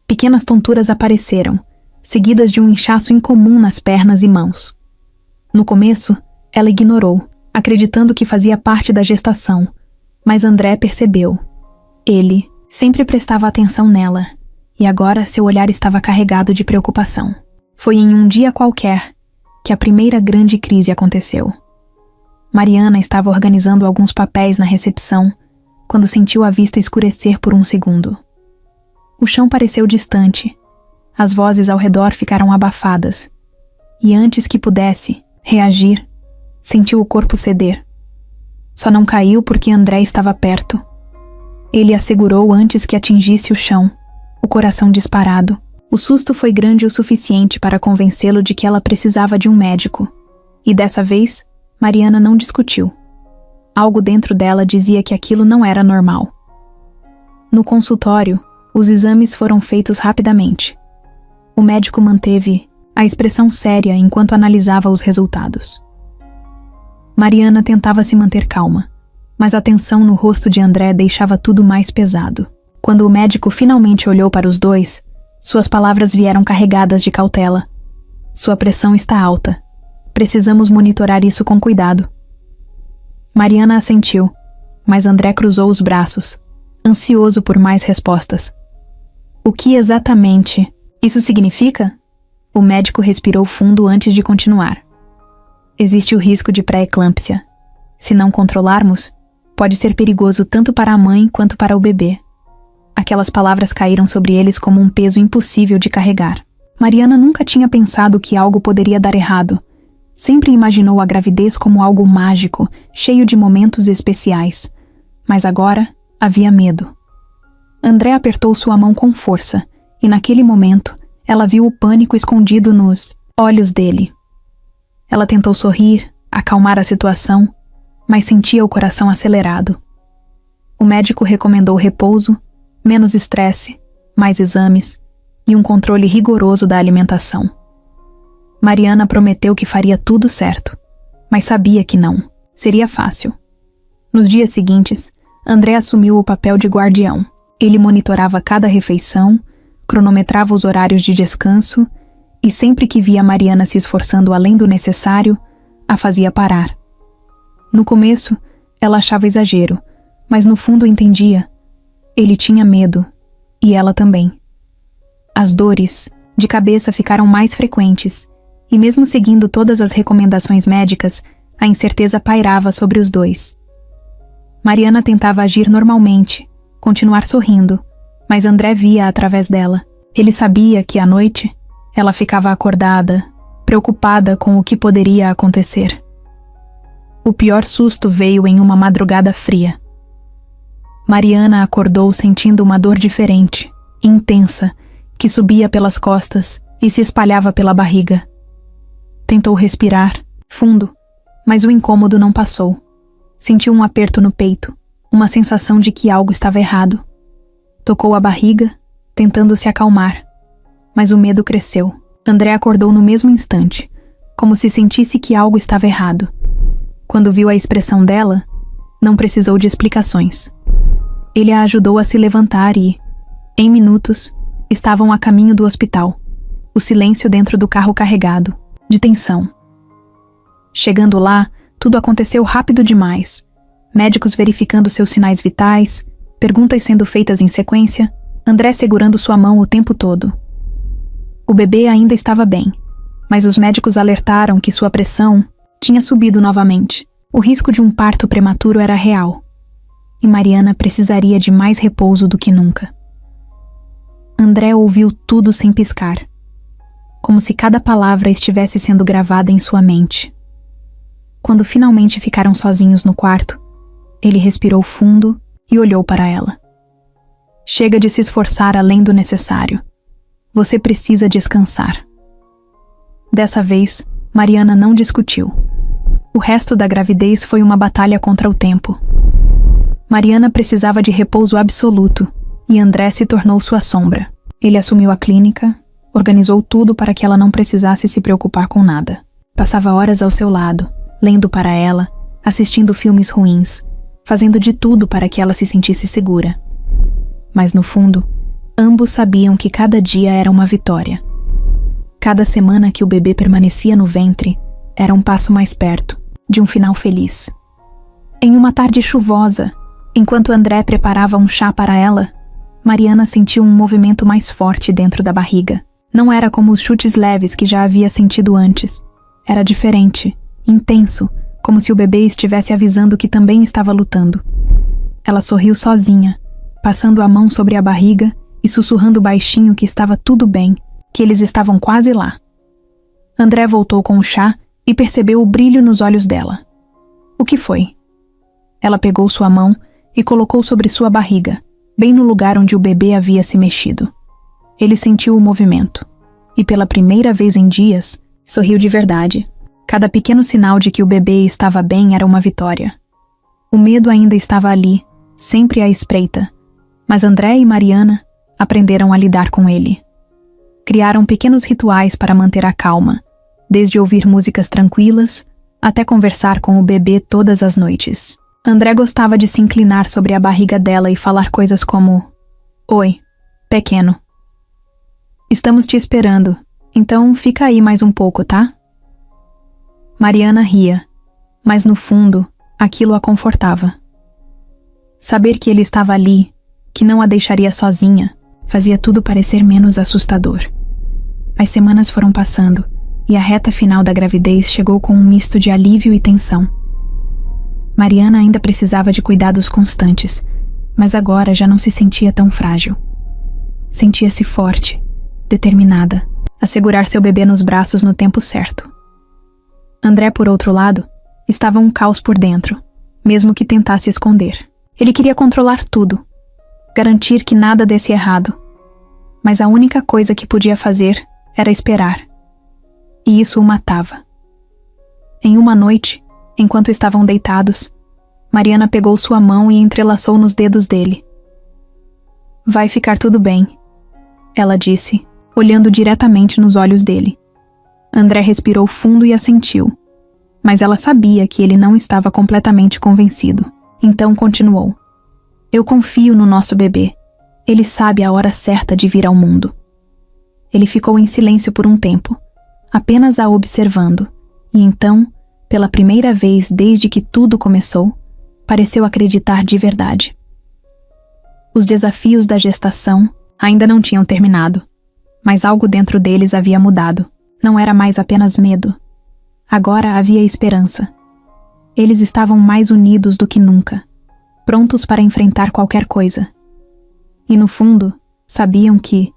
Pequenas tonturas apareceram, seguidas de um inchaço incomum nas pernas e mãos. No começo, ela ignorou, acreditando que fazia parte da gestação, mas André percebeu. Ele sempre prestava atenção nela, e agora seu olhar estava carregado de preocupação. Foi em um dia qualquer que a primeira grande crise aconteceu. Mariana estava organizando alguns papéis na recepção quando sentiu a vista escurecer por um segundo. O chão pareceu distante, as vozes ao redor ficaram abafadas, e antes que pudesse reagir, sentiu o corpo ceder. Só não caiu porque André estava perto. Ele a segurou antes que atingisse o chão, o coração disparado. O susto foi grande o suficiente para convencê-lo de que ela precisava de um médico. E dessa vez, Mariana não discutiu. Algo dentro dela dizia que aquilo não era normal. No consultório, os exames foram feitos rapidamente. O médico manteve a expressão séria enquanto analisava os resultados. Mariana tentava se manter calma, mas a tensão no rosto de André deixava tudo mais pesado. Quando o médico finalmente olhou para os dois, suas palavras vieram carregadas de cautela. Sua pressão está alta. Precisamos monitorar isso com cuidado. Mariana assentiu, mas André cruzou os braços, ansioso por mais respostas. O que exatamente isso significa? O médico respirou fundo antes de continuar. Existe o risco de pré-eclâmpsia. Se não controlarmos, pode ser perigoso tanto para a mãe quanto para o bebê. Aquelas palavras caíram sobre eles como um peso impossível de carregar. Mariana nunca tinha pensado que algo poderia dar errado. Sempre imaginou a gravidez como algo mágico, cheio de momentos especiais. Mas agora havia medo. André apertou sua mão com força, e naquele momento, ela viu o pânico escondido nos olhos dele. Ela tentou sorrir, acalmar a situação, mas sentia o coração acelerado. O médico recomendou repouso, menos estresse, mais exames e um controle rigoroso da alimentação. Mariana prometeu que faria tudo certo, mas sabia que não seria fácil. Nos dias seguintes, André assumiu o papel de guardião. Ele monitorava cada refeição, cronometrava os horários de descanso e sempre que via Mariana se esforçando além do necessário, a fazia parar. No começo, ela achava exagero, mas no fundo entendia. Ele tinha medo, e ela também. As dores de cabeça ficaram mais frequentes, e mesmo seguindo todas as recomendações médicas, a incerteza pairava sobre os dois. Mariana tentava agir normalmente, continuar sorrindo, mas André via através dela. Ele sabia que à noite, ela ficava acordada, preocupada com o que poderia acontecer. O pior susto veio em uma madrugada fria. Mariana acordou sentindo uma dor diferente, intensa, que subia pelas costas e se espalhava pela barriga. Tentou respirar, fundo, mas o incômodo não passou. Sentiu um aperto no peito, uma sensação de que algo estava errado. Tocou a barriga, tentando se acalmar, mas o medo cresceu. André acordou no mesmo instante, como se sentisse que algo estava errado. Quando viu a expressão dela, não precisou de explicações. Ele a ajudou a se levantar e, em minutos, estavam a caminho do hospital. O silêncio dentro do carro carregado, de tensão. Chegando lá, tudo aconteceu rápido demais. Médicos verificando seus sinais vitais, perguntas sendo feitas em sequência, André segurando sua mão o tempo todo. O bebê ainda estava bem, mas os médicos alertaram que sua pressão tinha subido novamente. O risco de um parto prematuro era real, e Mariana precisaria de mais repouso do que nunca. André ouviu tudo sem piscar, como se cada palavra estivesse sendo gravada em sua mente. Quando finalmente ficaram sozinhos no quarto, ele respirou fundo e olhou para ela. Chega de se esforçar além do necessário. Você precisa descansar. Dessa vez, Mariana não discutiu. O resto da gravidez foi uma batalha contra o tempo. Mariana precisava de repouso absoluto e André se tornou sua sombra. Ele assumiu a clínica, organizou tudo para que ela não precisasse se preocupar com nada. Passava horas ao seu lado, lendo para ela, assistindo filmes ruins, fazendo de tudo para que ela se sentisse segura. Mas no fundo, ambos sabiam que cada dia era uma vitória. Cada semana que o bebê permanecia no ventre era um passo mais perto de um final feliz. Em uma tarde chuvosa, enquanto André preparava um chá para ela, Mariana sentiu um movimento mais forte dentro da barriga. Não era como os chutes leves que já havia sentido antes. Era diferente, intenso, como se o bebê estivesse avisando que também estava lutando. Ela sorriu sozinha, passando a mão sobre a barriga e sussurrando baixinho que estava tudo bem, que eles estavam quase lá. André voltou com o chá e percebeu o brilho nos olhos dela. O que foi? Ela pegou sua mão e colocou sobre sua barriga, bem no lugar onde o bebê havia se mexido. Ele sentiu o movimento, e pela primeira vez em dias, sorriu de verdade. Cada pequeno sinal de que o bebê estava bem era uma vitória. O medo ainda estava ali, sempre à espreita, mas André e Mariana aprenderam a lidar com ele. Criaram pequenos rituais para manter a calma, desde ouvir músicas tranquilas até conversar com o bebê todas as noites. André gostava de se inclinar sobre a barriga dela e falar coisas como: "Oi, pequeno. Estamos te esperando, então fica aí mais um pouco, tá?" Mariana ria, mas no fundo, aquilo a confortava. Saber que ele estava ali, que não a deixaria sozinha, fazia tudo parecer menos assustador. As semanas foram passando, e a reta final da gravidez chegou com um misto de alívio e tensão. Mariana ainda precisava de cuidados constantes, mas agora já não se sentia tão frágil. Sentia-se forte, determinada, a segurar seu bebê nos braços no tempo certo. André, por outro lado, estava um caos por dentro, mesmo que tentasse esconder. Ele queria controlar tudo, garantir que nada desse errado, mas a única coisa que podia fazer era esperar, e isso o matava. Em uma noite, enquanto estavam deitados, Mariana pegou sua mão e entrelaçou nos dedos dele. "Vai ficar tudo bem", ela disse, olhando diretamente nos olhos dele. André respirou fundo e assentiu, mas ela sabia que ele não estava completamente convencido. Então continuou: "Eu confio no nosso bebê. Ele sabe a hora certa de vir ao mundo." Ele ficou em silêncio por um tempo, apenas a observando, e então, pela primeira vez desde que tudo começou, pareceu acreditar de verdade. Os desafios da gestação ainda não tinham terminado, mas algo dentro deles havia mudado. Não era mais apenas medo. Agora havia esperança. Eles estavam mais unidos do que nunca, prontos para enfrentar qualquer coisa. E no fundo, sabiam que,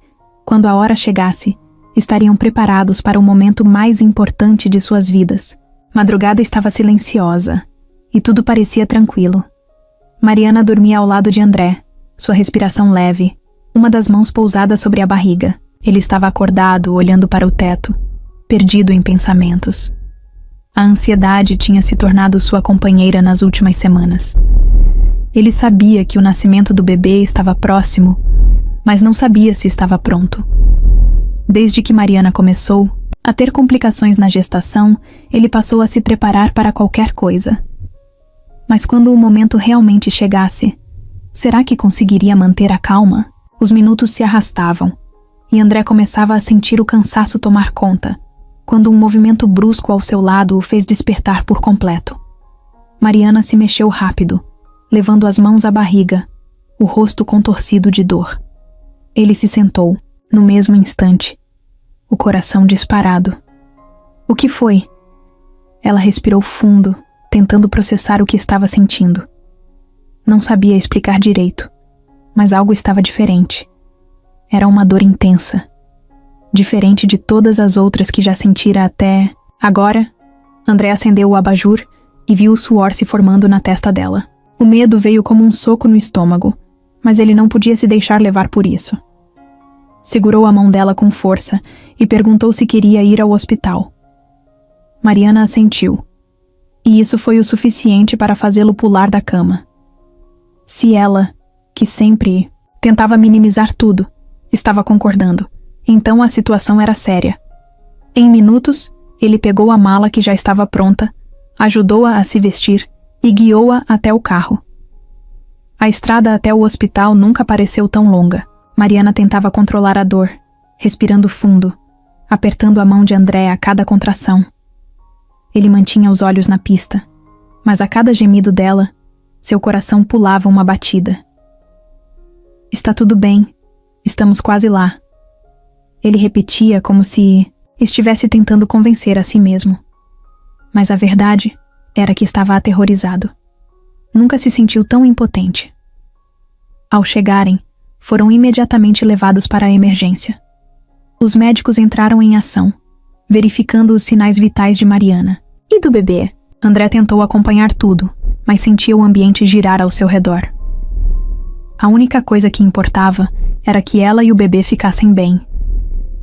quando a hora chegasse, estariam preparados para o momento mais importante de suas vidas. Madrugada estava silenciosa, e tudo parecia tranquilo. Mariana dormia ao lado de André, sua respiração leve, uma das mãos pousada sobre a barriga. Ele estava acordado, olhando para o teto, perdido em pensamentos. A ansiedade tinha se tornado sua companheira nas últimas semanas. Ele sabia que o nascimento do bebê estava próximo, mas não sabia se estava pronto. Desde que Mariana começou a ter complicações na gestação, ele passou a se preparar para qualquer coisa. Mas quando o momento realmente chegasse, será que conseguiria manter a calma? Os minutos se arrastavam, e André começava a sentir o cansaço tomar conta, quando um movimento brusco ao seu lado o fez despertar por completo. Mariana se mexeu rápido, levando as mãos à barriga, o rosto contorcido de dor. Ele se sentou, no mesmo instante, o coração disparado. "O que foi?" Ela respirou fundo, tentando processar o que estava sentindo. Não sabia explicar direito, mas algo estava diferente. Era uma dor intensa, diferente de todas as outras que já sentira até... Agora, André acendeu o abajur e viu o suor se formando na testa dela. O medo veio como um soco no estômago, mas ele não podia se deixar levar por isso. Segurou a mão dela com força e perguntou se queria ir ao hospital. Mariana assentiu, e isso foi o suficiente para fazê-lo pular da cama. Se ela, que sempre tentava minimizar tudo, estava concordando, então a situação era séria. Em minutos, ele pegou a mala que já estava pronta, ajudou-a a se vestir e guiou-a até o carro. A estrada até o hospital nunca pareceu tão longa. Mariana tentava controlar a dor, respirando fundo, apertando a mão de André a cada contração. Ele mantinha os olhos na pista, mas a cada gemido dela, seu coração pulava uma batida. Está tudo bem, estamos quase lá. Ele repetia como se estivesse tentando convencer a si mesmo. Mas a verdade era que estava aterrorizado. Nunca se sentiu tão impotente. Ao chegarem, foram imediatamente levados para a emergência. Os médicos entraram em ação, verificando os sinais vitais de Mariana. E do bebê? André tentou acompanhar tudo, mas sentia o ambiente girar ao seu redor. A única coisa que importava era que ela e o bebê ficassem bem.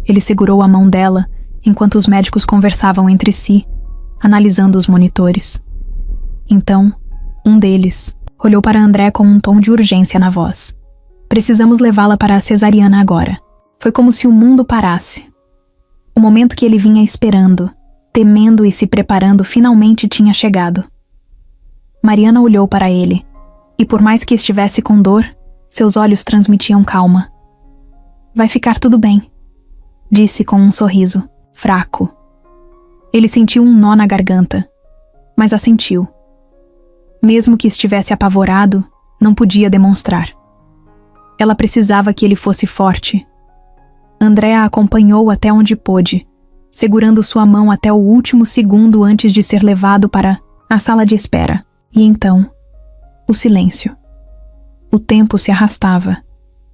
Ele segurou a mão dela enquanto os médicos conversavam entre si, analisando os monitores. Então, um deles olhou para André com um tom de urgência na voz. Precisamos levá-la para a cesariana agora. Foi como se o mundo parasse. O momento que ele vinha esperando, temendo e se preparando finalmente tinha chegado. Mariana olhou para ele, e por mais que estivesse com dor, seus olhos transmitiam calma. Vai ficar tudo bem, disse com um sorriso, fraco. Ele sentiu um nó na garganta, mas assentiu. Mesmo que estivesse apavorado, não podia demonstrar. Ela precisava que ele fosse forte. André a acompanhou até onde pôde, segurando sua mão até o último segundo antes de ser levado para a sala de espera. E então, o silêncio. O tempo se arrastava,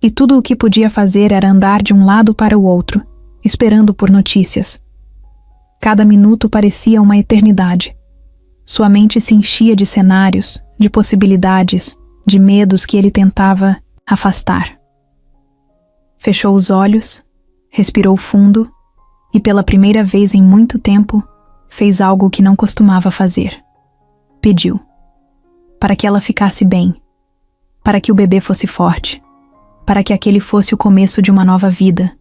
e tudo o que podia fazer era andar de um lado para o outro, esperando por notícias. Cada minuto parecia uma eternidade. Sua mente se enchia de cenários, de possibilidades, de medos que ele tentava afastar. Fechou os olhos, respirou fundo e, pela primeira vez em muito tempo, fez algo que não costumava fazer. Pediu. Para que ela ficasse bem. Para que o bebê fosse forte. Para que aquele fosse o começo de uma nova vida,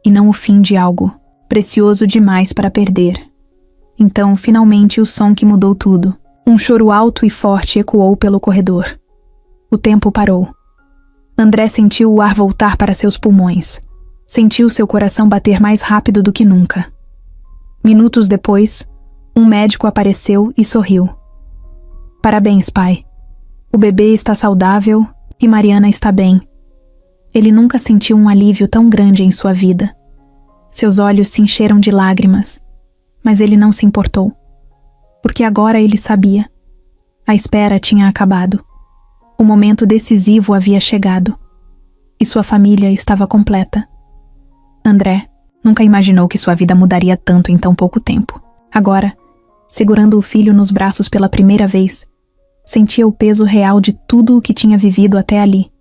e não o fim de algo precioso demais para perder. Então, finalmente, o som que mudou tudo. Um choro alto e forte ecoou pelo corredor. O tempo parou. André sentiu o ar voltar para seus pulmões. Sentiu seu coração bater mais rápido do que nunca. Minutos depois, um médico apareceu e sorriu. Parabéns, pai. O bebê está saudável e Mariana está bem. Ele nunca sentiu um alívio tão grande em sua vida. Seus olhos se encheram de lágrimas, mas ele não se importou. Porque agora ele sabia. A espera tinha acabado. O momento decisivo havia chegado. E sua família estava completa. André nunca imaginou que sua vida mudaria tanto em tão pouco tempo. Agora, segurando o filho nos braços pela primeira vez, sentia o peso real de tudo o que tinha vivido até ali.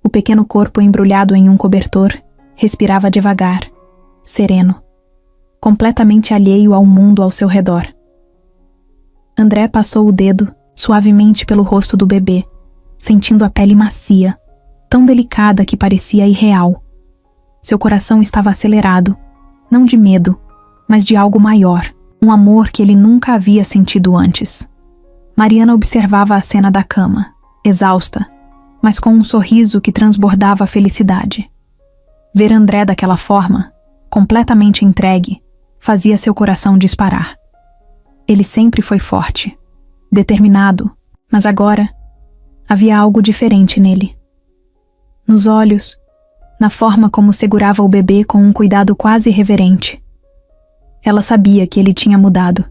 O pequeno corpo embrulhado em um cobertor respirava devagar, sereno, completamente alheio ao mundo ao seu redor. André passou o dedo suavemente pelo rosto do bebê, sentindo a pele macia, tão delicada que parecia irreal. Seu coração estava acelerado, não de medo, mas de algo maior, um amor que ele nunca havia sentido antes. Mariana observava a cena da cama, exausta, mas com um sorriso que transbordava a felicidade. Ver André daquela forma, completamente entregue, fazia seu coração disparar. Ele sempre foi forte, determinado, mas agora havia algo diferente nele. Nos olhos, na forma como segurava o bebê com um cuidado quase reverente. Ela sabia que ele tinha mudado,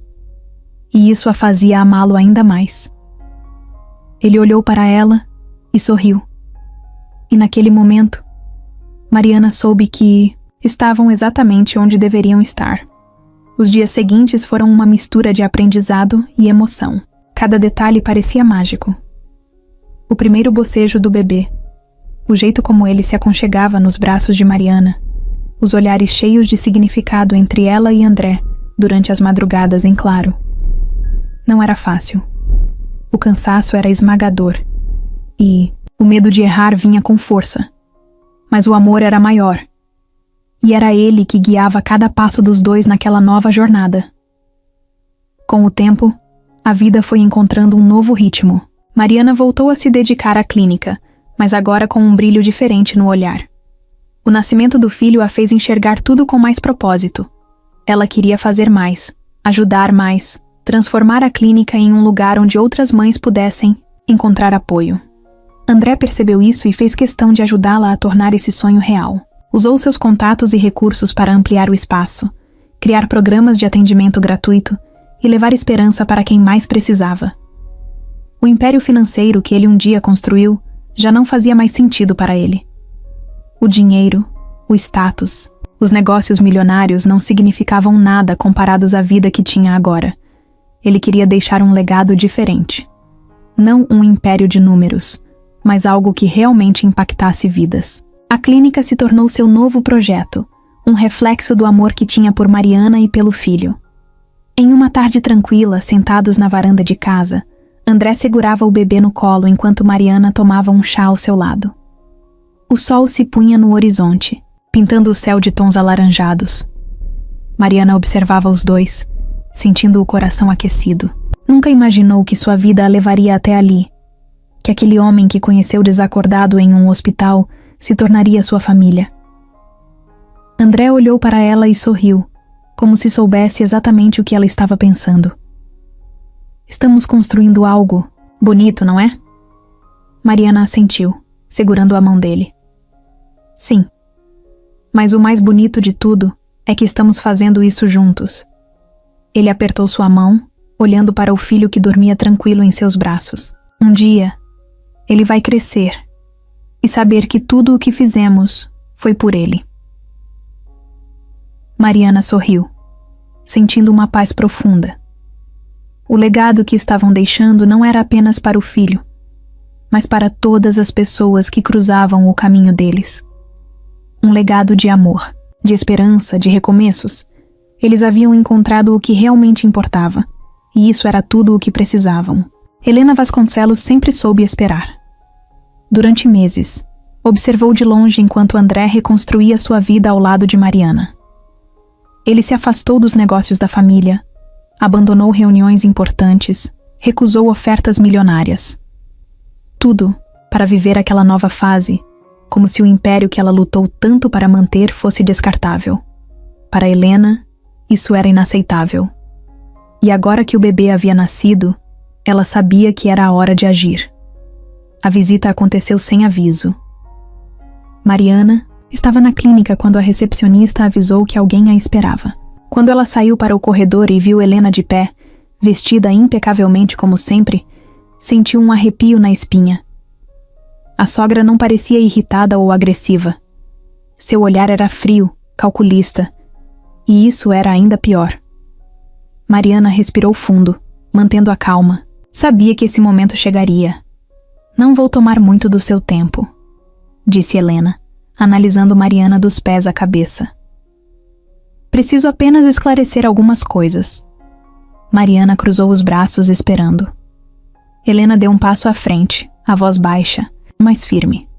e isso a fazia amá-lo ainda mais. Ele olhou para ela e sorriu. E naquele momento, Mariana soube que estavam exatamente onde deveriam estar. Os dias seguintes foram uma mistura de aprendizado e emoção. Cada detalhe parecia mágico. O primeiro bocejo do bebê, O jeito como ele se aconchegava nos braços de Mariana, os olhares cheios de significado entre ela e André durante as madrugadas em claro. Não era fácil. O cansaço era esmagador e o medo de errar vinha com força. Mas o amor era maior. E era ele que guiava cada passo dos dois naquela nova jornada. Com o tempo, a vida foi encontrando um novo ritmo. Mariana voltou a se dedicar à clínica, mas agora com um brilho diferente no olhar. O nascimento do filho a fez enxergar tudo com mais propósito. Ela queria fazer mais, ajudar mais, transformar a clínica em um lugar onde outras mães pudessem encontrar apoio. André percebeu isso e fez questão de ajudá-la a tornar esse sonho real. Usou seus contatos e recursos para ampliar o espaço, criar programas de atendimento gratuito e levar esperança para quem mais precisava. O império financeiro que ele um dia construiu já não fazia mais sentido para ele. O dinheiro, o status, os negócios milionários não significavam nada comparados à vida que tinha agora. Ele queria deixar um legado diferente. Não um império de números, mas algo que realmente impactasse vidas. A clínica se tornou seu novo projeto, um reflexo do amor que tinha por Mariana e pelo filho. Em uma tarde tranquila, sentados na varanda de casa, André segurava o bebê no colo enquanto Mariana tomava um chá ao seu lado. O sol se punha no horizonte, pintando o céu de tons alaranjados. Mariana observava os dois, sentindo o coração aquecido. Nunca imaginou que sua vida a levaria até ali, que aquele homem que conheceu desacordado em um hospital se tornaria sua família. André olhou para ela e sorriu, como se soubesse exatamente o que ela estava pensando. Estamos construindo algo bonito, não é? Mariana assentiu, segurando a mão dele. Sim. Mas o mais bonito de tudo é que estamos fazendo isso juntos. Ele apertou sua mão, olhando para o filho que dormia tranquilo em seus braços. Um dia, ele vai crescer e saber que tudo o que fizemos foi por ele. Mariana sorriu, sentindo uma paz profunda. O legado que estavam deixando não era apenas para o filho, mas para todas as pessoas que cruzavam o caminho deles. Um legado de amor, de esperança, de recomeços. Eles haviam encontrado o que realmente importava, e isso era tudo o que precisavam. Helena Vasconcelos sempre soube esperar. Durante meses, observou de longe enquanto André reconstruía sua vida ao lado de Mariana. Ele se afastou dos negócios da família, abandonou reuniões importantes, recusou ofertas milionárias. Tudo para viver aquela nova fase, como se o império que ela lutou tanto para manter fosse descartável. Para Helena, isso era inaceitável. E agora que o bebê havia nascido, ela sabia que era a hora de agir. A visita aconteceu sem aviso. Mariana estava na clínica quando a recepcionista avisou que alguém a esperava. Quando ela saiu para o corredor e viu Helena de pé, vestida impecavelmente como sempre, sentiu um arrepio na espinha. A sogra não parecia irritada ou agressiva. Seu olhar era frio, calculista, e isso era ainda pior. Mariana respirou fundo, mantendo a calma. Sabia que esse momento chegaria. Não vou tomar muito do seu tempo, disse Helena, analisando Mariana dos pés à cabeça. Preciso apenas esclarecer algumas coisas. Mariana cruzou os braços esperando. Helena deu um passo à frente, a voz baixa, mas firme.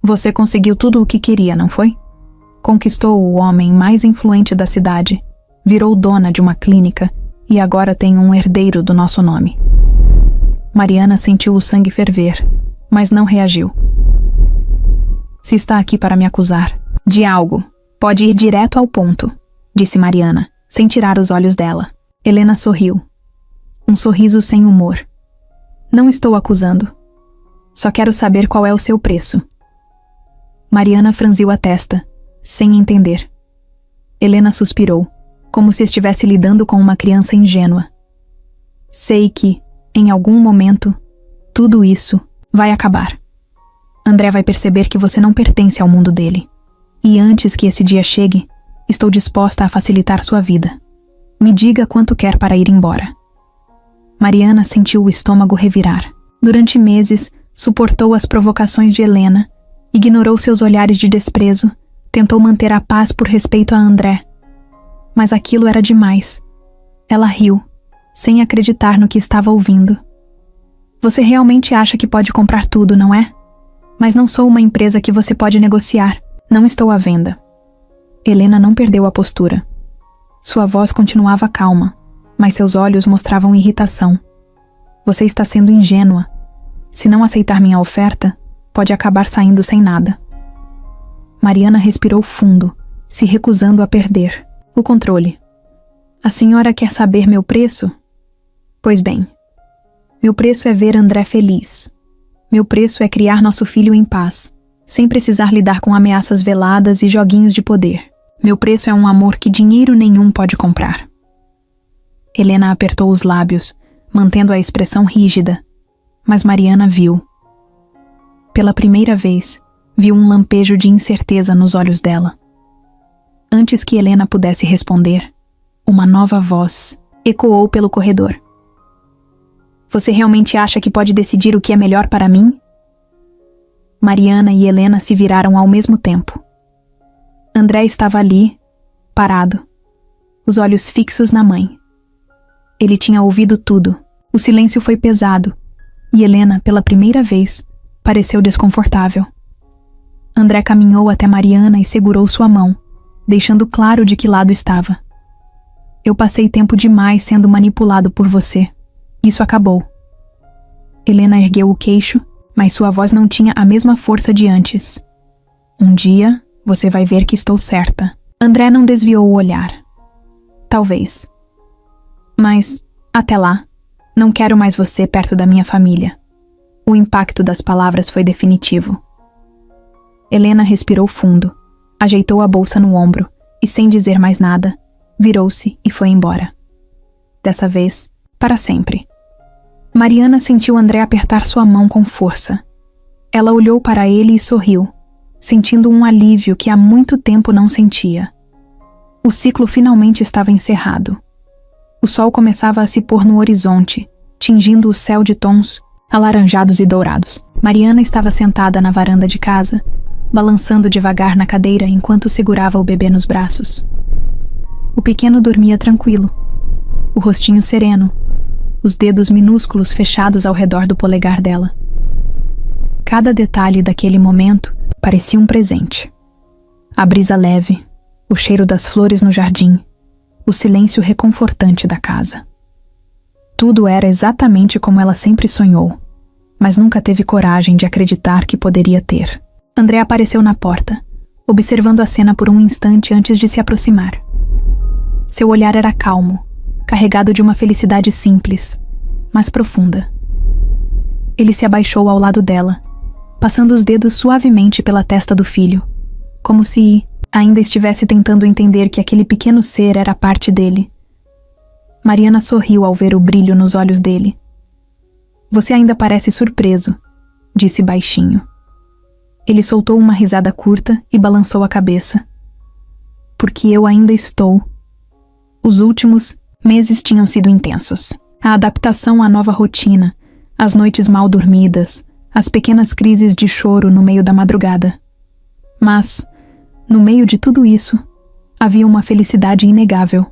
Você conseguiu tudo o que queria, não foi? Conquistou o homem mais influente da cidade, virou dona de uma clínica e agora tem um herdeiro do nosso nome. Mariana sentiu o sangue ferver, mas não reagiu. Se está aqui para me acusar de algo, pode ir direto ao ponto, disse Mariana, sem tirar os olhos dela. Helena sorriu. Um sorriso sem humor. Não estou acusando. Só quero saber qual é o seu preço. Mariana franziu a testa, sem entender. Helena suspirou, como se estivesse lidando com uma criança ingênua. Sei que, em algum momento, tudo isso vai acabar. André vai perceber que você não pertence ao mundo dele. E antes que esse dia chegue, estou disposta a facilitar sua vida. Me diga quanto quer para ir embora. Mariana sentiu o estômago revirar. Durante meses, suportou as provocações de Helena, Ignorou seus olhares de desprezo, tentou manter a paz por respeito a André. Mas aquilo era demais. Ela riu, sem acreditar no que estava ouvindo. Você realmente acha que pode comprar tudo, não é? Mas não sou uma empresa que você pode negociar. Não estou à venda. Helena não perdeu a postura. Sua voz continuava calma, mas seus olhos mostravam irritação. Você está sendo ingênua. Se não aceitar minha oferta, pode acabar saindo sem nada. Mariana respirou fundo, se recusando a perder o controle. A senhora quer saber meu preço? Pois bem, meu preço é ver André feliz. Meu preço é criar nosso filho em paz, sem precisar lidar com ameaças veladas e joguinhos de poder. Meu preço é um amor que dinheiro nenhum pode comprar. Helena apertou os lábios, mantendo a expressão rígida, mas Mariana viu. Pela primeira vez, viu um lampejo de incerteza nos olhos dela. Antes que Helena pudesse responder, uma nova voz ecoou pelo corredor. Você realmente acha que pode decidir o que é melhor para mim? Mariana e Helena se viraram ao mesmo tempo. André estava ali, parado, os olhos fixos na mãe. Ele tinha ouvido tudo. O silêncio foi pesado, e Helena, pela primeira vez, pareceu desconfortável. André caminhou até Mariana e segurou sua mão, deixando claro de que lado estava. Eu passei tempo demais sendo manipulado por você. Isso acabou. Helena ergueu o queixo, mas sua voz não tinha a mesma força de antes. Um dia, você vai ver que estou certa. André não desviou o olhar. Talvez. Mas, até lá, não quero mais você perto da minha família. O impacto das palavras foi definitivo. Helena respirou fundo, ajeitou a bolsa no ombro e, sem dizer mais nada, virou-se e foi embora. Dessa vez, para sempre. Mariana sentiu André apertar sua mão com força. Ela olhou para ele e sorriu, sentindo um alívio que há muito tempo não sentia. O ciclo finalmente estava encerrado. O sol começava a se pôr no horizonte, tingindo o céu de tons alaranjados e dourados. Mariana estava sentada na varanda de casa, balançando devagar na cadeira enquanto segurava o bebê nos braços. O pequeno dormia tranquilo, o rostinho sereno, os dedos minúsculos fechados ao redor do polegar dela. Cada detalhe daquele momento parecia um presente. A brisa leve, o cheiro das flores no jardim, o silêncio reconfortante da casa. Tudo era exatamente como ela sempre sonhou, mas nunca teve coragem de acreditar que poderia ter. André apareceu na porta, observando a cena por um instante antes de se aproximar. Seu olhar era calmo, carregado de uma felicidade simples, mas profunda. Ele se abaixou ao lado dela, passando os dedos suavemente pela testa do filho, como se ainda estivesse tentando entender que aquele pequeno ser era parte dele. Mariana sorriu ao ver o brilho nos olhos dele. Você ainda parece surpreso, disse baixinho. Ele soltou uma risada curta e balançou a cabeça. Porque eu ainda estou. Os últimos meses tinham sido intensos. A adaptação à nova rotina, as noites mal dormidas, as pequenas crises de choro no meio da madrugada. Mas, no meio de tudo isso, havia uma felicidade inegável.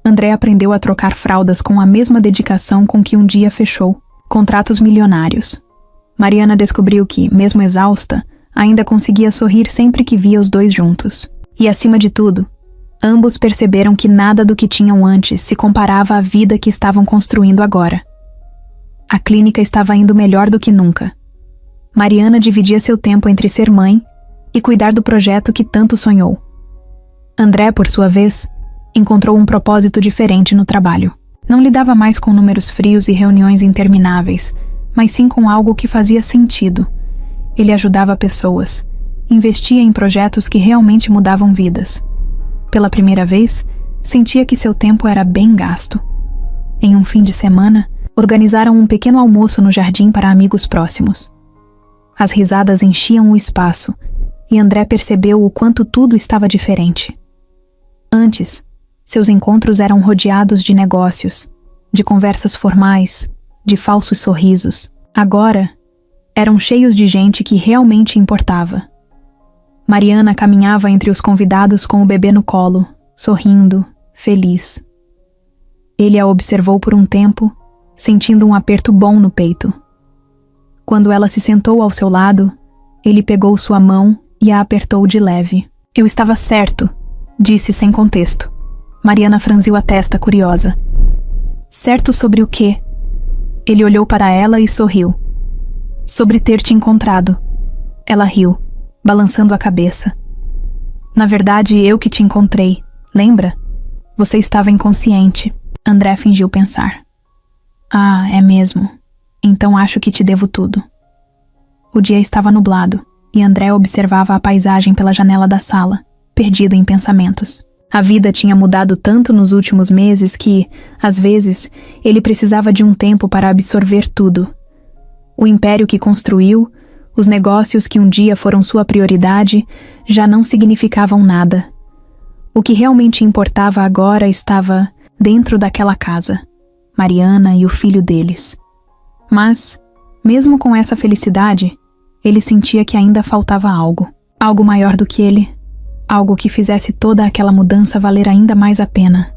André aprendeu a trocar fraldas com a mesma dedicação com que um dia fechou contratos milionários. Mariana descobriu que, mesmo exausta, ainda conseguia sorrir sempre que via os dois juntos. E, acima de tudo, ambos perceberam que nada do que tinham antes se comparava à vida que estavam construindo agora. A clínica estava indo melhor do que nunca. Mariana dividia seu tempo entre ser mãe e cuidar do projeto que tanto sonhou. André, por sua vez, encontrou um propósito diferente no trabalho. Não lidava mais com números frios e reuniões intermináveis, mas sim com algo que fazia sentido. Ele ajudava pessoas, investia em projetos que realmente mudavam vidas. Pela primeira vez, sentia que seu tempo era bem gasto. Em um fim de semana, organizaram um pequeno almoço no jardim para amigos próximos. As risadas enchiam o espaço, e André percebeu o quanto tudo estava diferente. Antes, seus encontros eram rodeados de negócios, de conversas formais, de falsos sorrisos. Agora, eram cheios de gente que realmente importava. Mariana caminhava entre os convidados com o bebê no colo, sorrindo, feliz. Ele a observou por um tempo, sentindo um aperto bom no peito. Quando ela se sentou ao seu lado, ele pegou sua mão e a apertou de leve. Eu estava certo, disse sem contexto. Mariana franziu a testa, curiosa. Certo sobre o quê? Ele olhou para ela e sorriu. Sobre ter te encontrado. Ela riu, balançando a cabeça. Na verdade, eu que te encontrei, lembra? Você estava inconsciente. André fingiu pensar. Ah, é mesmo. Então acho que te devo tudo. O dia estava nublado, e André observava a paisagem pela janela da sala, perdido em pensamentos. A vida tinha mudado tanto nos últimos meses que, às vezes, ele precisava de um tempo para absorver tudo. O império que construiu, os negócios que um dia foram sua prioridade, já não significavam nada. O que realmente importava agora estava dentro daquela casa, Mariana e o filho deles. Mas, mesmo com essa felicidade, ele sentia que ainda faltava algo. Algo maior do que ele. Algo que fizesse toda aquela mudança valer ainda mais a pena.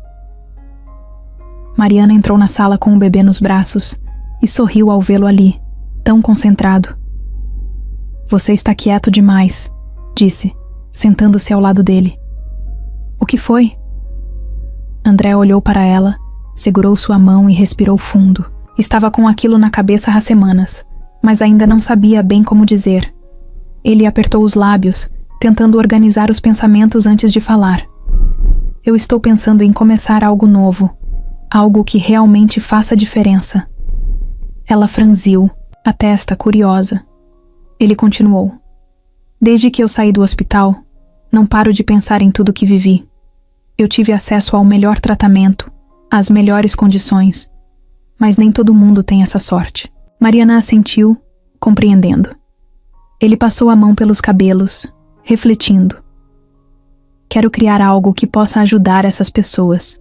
Mariana entrou na sala com o bebê nos braços e sorriu ao vê-lo ali, tão concentrado. Você está quieto demais, disse, sentando-se ao lado dele. O que foi? André olhou para ela, segurou sua mão e respirou fundo. Estava com aquilo na cabeça há semanas, mas ainda não sabia bem como dizer. Ele apertou os lábios, tentando organizar os pensamentos antes de falar. Eu estou pensando em começar algo novo, algo que realmente faça diferença. Ela franziu, a testa curiosa. Ele continuou. Desde que eu saí do hospital, não paro de pensar em tudo que vivi. Eu tive acesso ao melhor tratamento, às melhores condições, mas nem todo mundo tem essa sorte. Mariana assentiu, compreendendo. Ele passou a mão pelos cabelos, refletindo. Quero criar algo que possa ajudar essas pessoas,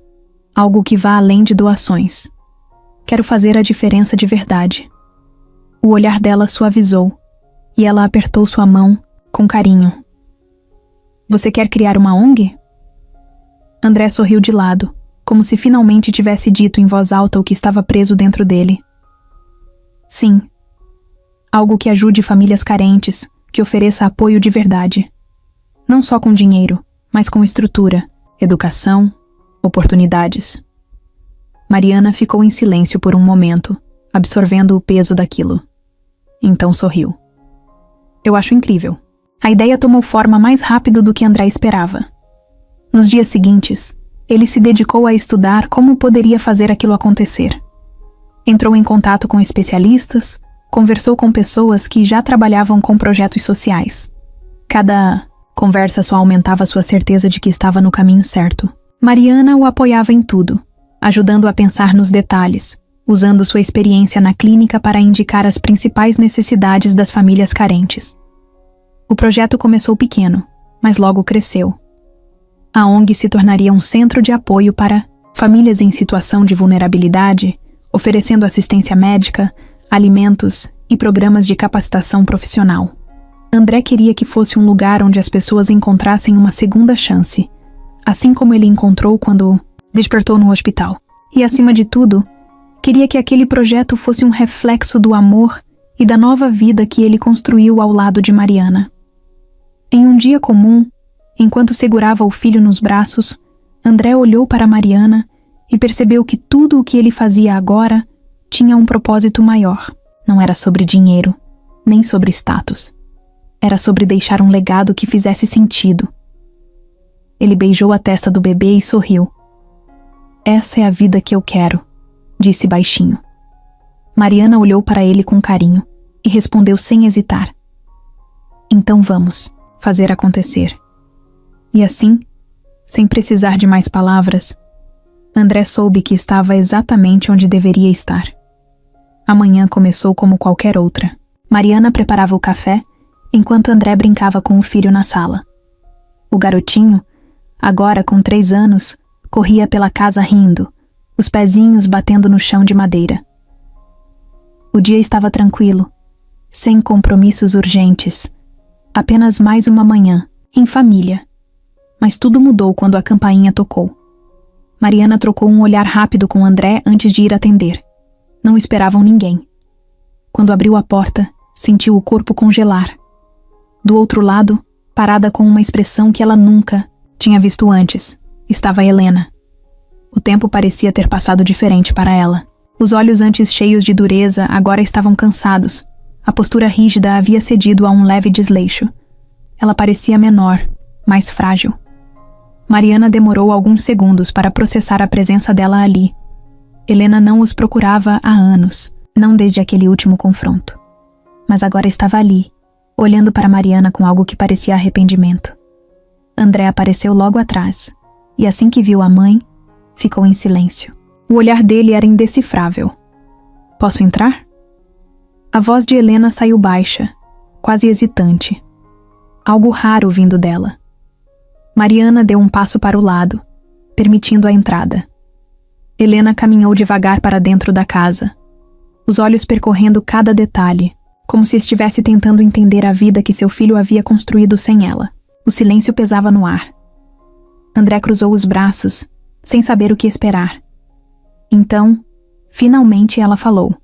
algo que vá além de doações. Quero fazer a diferença de verdade. O olhar dela suavizou, e ela apertou sua mão com carinho. Você quer criar uma ONG? André sorriu de lado, como se finalmente tivesse dito em voz alta o que estava preso dentro dele. Sim. Algo que ajude famílias carentes, que ofereça apoio de verdade. Não só com dinheiro, mas com estrutura, educação, oportunidades. Mariana ficou em silêncio por um momento, absorvendo o peso daquilo. Então sorriu. Eu acho incrível. A ideia tomou forma mais rápido do que André esperava. Nos dias seguintes, ele se dedicou a estudar como poderia fazer aquilo acontecer. Entrou em contato com especialistas, conversou com pessoas que já trabalhavam com projetos sociais. Cada conversa só aumentava sua certeza de que estava no caminho certo. Mariana o apoiava em tudo, ajudando a pensar nos detalhes, usando sua experiência na clínica para indicar as principais necessidades das famílias carentes. O projeto começou pequeno, mas logo cresceu. A ONG se tornaria um centro de apoio para famílias em situação de vulnerabilidade, oferecendo assistência médica, alimentos e programas de capacitação profissional. André queria que fosse um lugar onde as pessoas encontrassem uma segunda chance, assim como ele encontrou quando despertou no hospital. E, acima de tudo, queria que aquele projeto fosse um reflexo do amor e da nova vida que ele construiu ao lado de Mariana. Em um dia comum, enquanto segurava o filho nos braços, André olhou para Mariana e percebeu que tudo o que ele fazia agora tinha um propósito maior. Não era sobre dinheiro, nem sobre status. Era sobre deixar um legado que fizesse sentido. Ele beijou a testa do bebê e sorriu. Essa é a vida que eu quero, disse baixinho. Mariana olhou para ele com carinho e respondeu sem hesitar. Então vamos fazer acontecer. E assim, sem precisar de mais palavras, André soube que estava exatamente onde deveria estar. A manhã começou como qualquer outra. Mariana preparava o café, enquanto André brincava com o filho na sala. O garotinho, agora com 3 anos, corria pela casa rindo, os pezinhos batendo no chão de madeira. O dia estava tranquilo, sem compromissos urgentes. Apenas mais uma manhã, em família. Mas tudo mudou quando a campainha tocou. Mariana trocou um olhar rápido com André antes de ir atender. Não esperavam ninguém. Quando abriu a porta, sentiu o corpo congelar. Do outro lado, parada com uma expressão que ela nunca tinha visto antes, estava Helena. O tempo parecia ter passado diferente para ela. Os olhos antes cheios de dureza agora estavam cansados. A postura rígida havia cedido a um leve desleixo. Ela parecia menor, mais frágil. Mariana demorou alguns segundos para processar a presença dela ali. Helena não os procurava há anos, não desde aquele último confronto. Mas agora estava ali, olhando para Mariana com algo que parecia arrependimento. André apareceu logo atrás, e assim que viu a mãe, ficou em silêncio. O olhar dele era indecifrável. "Posso entrar?" A voz de Helena saiu baixa, quase hesitante. Algo raro vindo dela. Mariana deu um passo para o lado, permitindo a entrada. Helena caminhou devagar para dentro da casa, os olhos percorrendo cada detalhe, como se estivesse tentando entender a vida que seu filho havia construído sem ela. O silêncio pesava no ar. André cruzou os braços, sem saber o que esperar. Então, finalmente ela falou.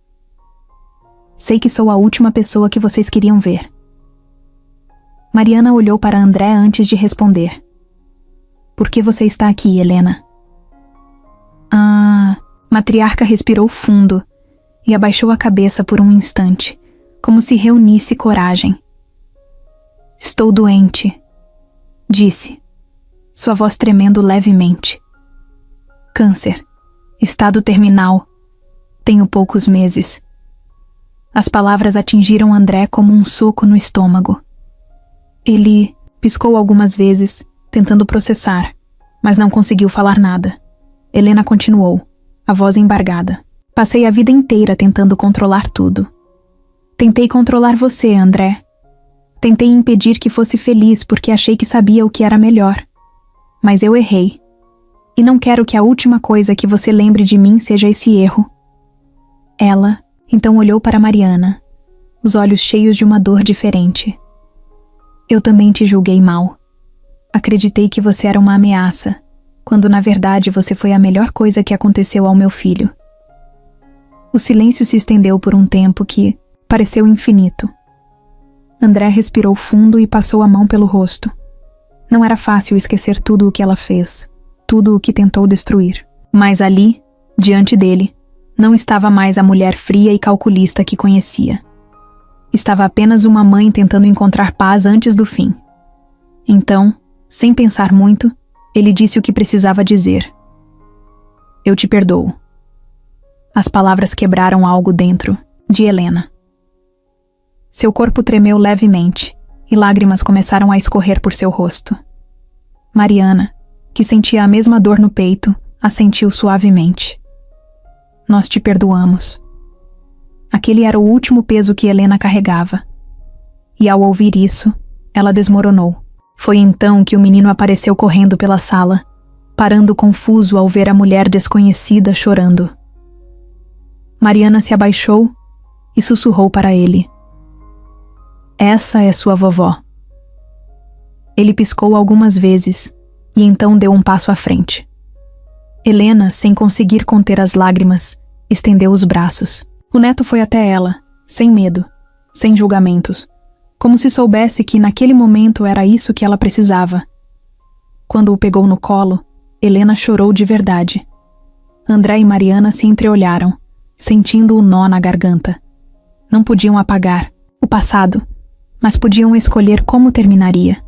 "Sei que sou a última pessoa que vocês queriam ver." Mariana olhou para André antes de responder. "Por que você está aqui, Helena?" A matriarca respirou fundo e abaixou a cabeça por um instante, como se reunisse coragem. "Estou doente", disse, sua voz tremendo levemente. "Câncer. Estado terminal. Tenho poucos meses." As palavras atingiram André como um soco no estômago. Ele piscou algumas vezes, tentando processar, mas não conseguiu falar nada. Helena continuou, a voz embargada. "Passei a vida inteira tentando controlar tudo. Tentei controlar você, André. Tentei impedir que fosse feliz porque achei que sabia o que era melhor. Mas eu errei. E não quero que a última coisa que você lembre de mim seja esse erro." Ela então olhou para Mariana, os olhos cheios de uma dor diferente. "Eu também te julguei mal. Acreditei que você era uma ameaça, quando na verdade você foi a melhor coisa que aconteceu ao meu filho." O silêncio se estendeu por um tempo que pareceu infinito. André respirou fundo e passou a mão pelo rosto. Não era fácil esquecer tudo o que ela fez, tudo o que tentou destruir. Mas ali, diante dele, não estava mais a mulher fria e calculista que conhecia. Estava apenas uma mãe tentando encontrar paz antes do fim. Então, sem pensar muito, ele disse o que precisava dizer. "Eu te perdoo." As palavras quebraram algo dentro de Helena. Seu corpo tremeu levemente e lágrimas começaram a escorrer por seu rosto. Mariana, que sentia a mesma dor no peito, assentiu suavemente. "Nós te perdoamos." Aquele era o último peso que Helena carregava. E ao ouvir isso, ela desmoronou. Foi então que o menino apareceu correndo pela sala, parando confuso ao ver a mulher desconhecida chorando. Mariana se abaixou e sussurrou para ele. "Essa é sua vovó." Ele piscou algumas vezes e então deu um passo à frente. Helena, sem conseguir conter as lágrimas, estendeu os braços. O neto foi até ela, sem medo, sem julgamentos, como se soubesse que naquele momento era isso que ela precisava. Quando o pegou no colo, Helena chorou de verdade. André e Mariana se entreolharam, sentindo o nó na garganta. Não podiam apagar o passado, mas podiam escolher como terminaria.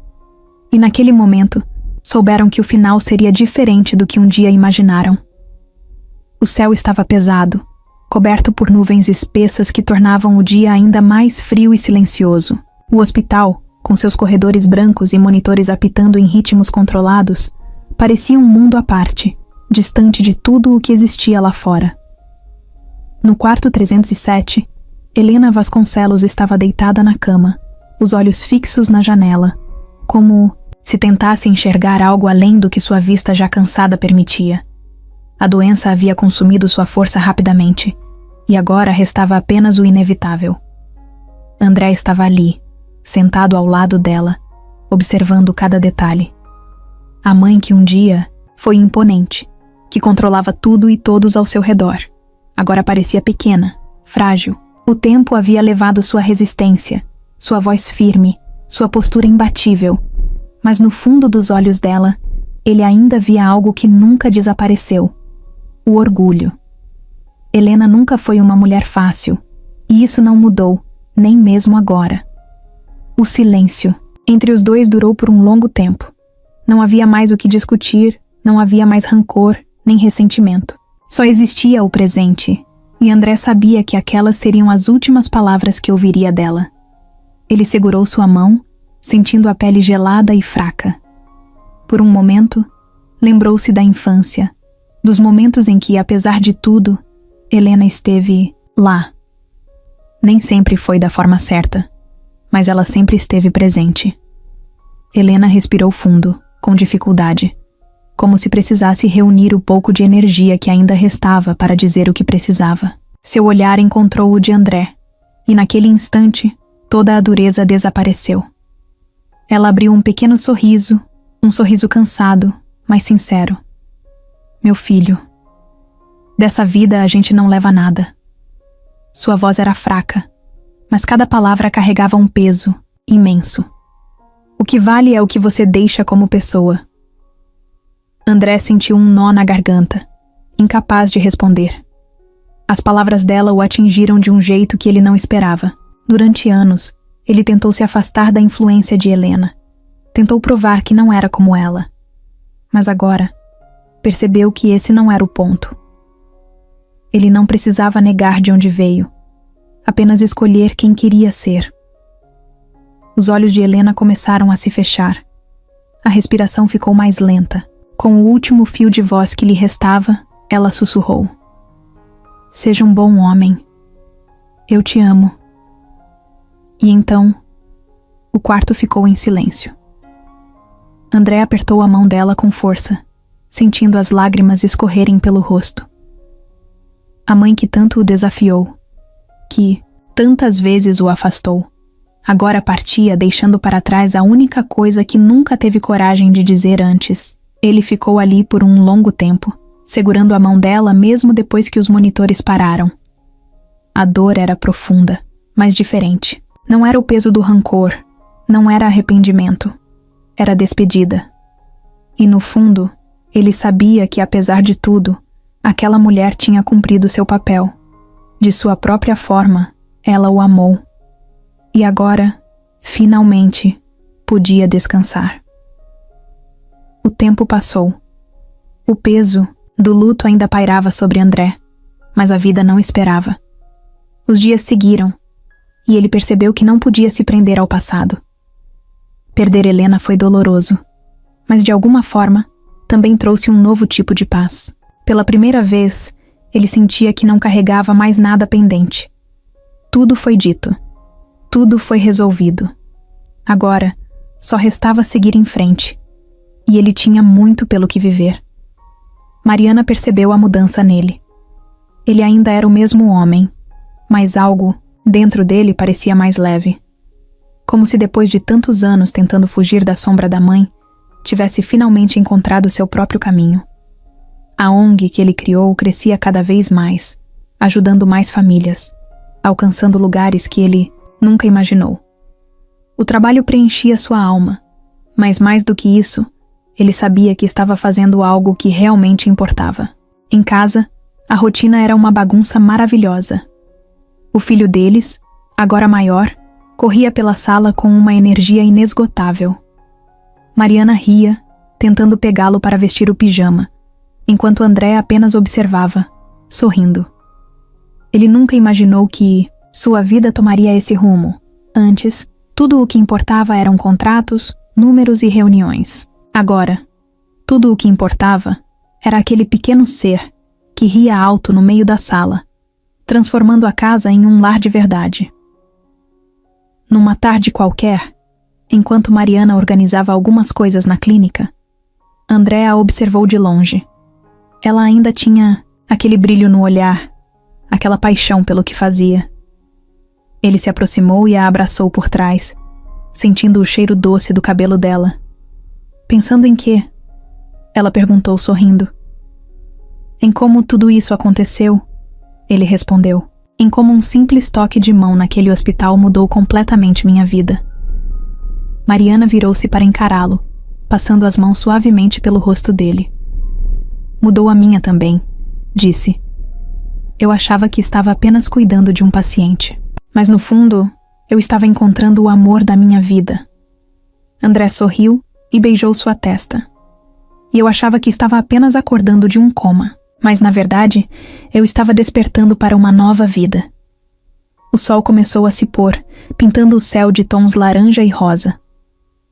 E naquele momento, souberam que o final seria diferente do que um dia imaginaram. O céu estava pesado, coberto por nuvens espessas que tornavam o dia ainda mais frio e silencioso. O hospital, com seus corredores brancos e monitores apitando em ritmos controlados, parecia um mundo à parte, distante de tudo o que existia lá fora. No quarto 307, Helena Vasconcelos estava deitada na cama, os olhos fixos na janela, como se tentasse enxergar algo além do que sua vista já cansada permitia. A doença havia consumido sua força rapidamente, e agora restava apenas o inevitável. André estava ali, sentado ao lado dela, observando cada detalhe. A mãe que um dia foi imponente, que controlava tudo e todos ao seu redor, agora parecia pequena, frágil. O tempo havia levado sua resistência, sua voz firme, sua postura imbatível, mas no fundo dos olhos dela, ele ainda via algo que nunca desapareceu: o orgulho. Helena nunca foi uma mulher fácil, e isso não mudou, nem mesmo agora. O silêncio entre os dois durou por um longo tempo. Não havia mais o que discutir, não havia mais rancor, nem ressentimento. Só existia o presente, e André sabia que aquelas seriam as últimas palavras que ouviria dela. Ele segurou sua mão, sentindo a pele gelada e fraca. Por um momento, lembrou-se da infância, dos momentos em que, apesar de tudo, Helena esteve lá. Nem sempre foi da forma certa, mas ela sempre esteve presente. Helena respirou fundo, com dificuldade, como se precisasse reunir o pouco de energia que ainda restava para dizer o que precisava. Seu olhar encontrou o de André, e naquele instante, toda a dureza desapareceu. Ela abriu um pequeno sorriso, um sorriso cansado, mas sincero. Meu filho, dessa vida a gente não leva nada. Sua voz era fraca, mas cada palavra carregava um peso imenso. O que vale é o que você deixa como pessoa. André sentiu um nó na garganta, incapaz de responder. As palavras dela o atingiram de um jeito que ele não esperava. Durante anos, ele tentou se afastar da influência de Helena. Tentou provar que não era como ela. Mas agora, percebeu que esse não era o ponto. Ele não precisava negar de onde veio, apenas escolher quem queria ser. Os olhos de Helena começaram a se fechar. A respiração ficou mais lenta. Com o último fio de voz que lhe restava, ela sussurrou: Seja um bom homem. Eu te amo. E então, o quarto ficou em silêncio. André apertou a mão dela com força, sentindo as lágrimas escorrerem pelo rosto. A mãe que tanto o desafiou, que tantas vezes o afastou, agora partia deixando para trás a única coisa que nunca teve coragem de dizer antes. Ele ficou ali por um longo tempo, segurando a mão dela mesmo depois que os monitores pararam. A dor era profunda, mas diferente. Não era o peso do rancor, não era arrependimento, era despedida. E no fundo, ele sabia que, apesar de tudo, aquela mulher tinha cumprido seu papel. De sua própria forma, ela o amou. E agora, finalmente, podia descansar. O tempo passou. O peso do luto ainda pairava sobre André, mas a vida não esperava. Os dias seguiram, e ele percebeu que não podia se prender ao passado. Perder Helena foi doloroso, mas de alguma forma, também trouxe um novo tipo de paz. Pela primeira vez, ele sentia que não carregava mais nada pendente. Tudo foi dito. Tudo foi resolvido. Agora, só restava seguir em frente. E ele tinha muito pelo que viver. Mariana percebeu a mudança nele. Ele ainda era o mesmo homem, mas algo dentro dele parecia mais leve. Como se depois de tantos anos tentando fugir da sombra da mãe, tivesse finalmente encontrado seu próprio caminho. A ONG que ele criou crescia cada vez mais, ajudando mais famílias, alcançando lugares que ele nunca imaginou. O trabalho preenchia sua alma, mas mais do que isso, ele sabia que estava fazendo algo que realmente importava. Em casa, a rotina era uma bagunça maravilhosa. O filho deles, agora maior, corria pela sala com uma energia inesgotável. Mariana ria, tentando pegá-lo para vestir o pijama, enquanto André apenas observava, sorrindo. Ele nunca imaginou que sua vida tomaria esse rumo. Antes, tudo o que importava eram contratos, números e reuniões. Agora, tudo o que importava era aquele pequeno ser que ria alto no meio da sala, transformando a casa em um lar de verdade. Numa tarde qualquer, enquanto Mariana organizava algumas coisas na clínica, André a observou de longe. Ela ainda tinha aquele brilho no olhar, aquela paixão pelo que fazia. Ele se aproximou e a abraçou por trás, sentindo o cheiro doce do cabelo dela. Pensando em quê? Ela perguntou sorrindo. Em como tudo isso aconteceu, ele respondeu. Em como um simples toque de mão naquele hospital mudou completamente minha vida. Mariana virou-se para encará-lo, passando as mãos suavemente pelo rosto dele. Mudou a minha também, disse. Eu achava que estava apenas cuidando de um paciente, mas no fundo, eu estava encontrando o amor da minha vida. André sorriu e beijou sua testa. E eu achava que estava apenas acordando de um coma, mas na verdade, eu estava despertando para uma nova vida. O sol começou a se pôr, pintando o céu de tons laranja e rosa.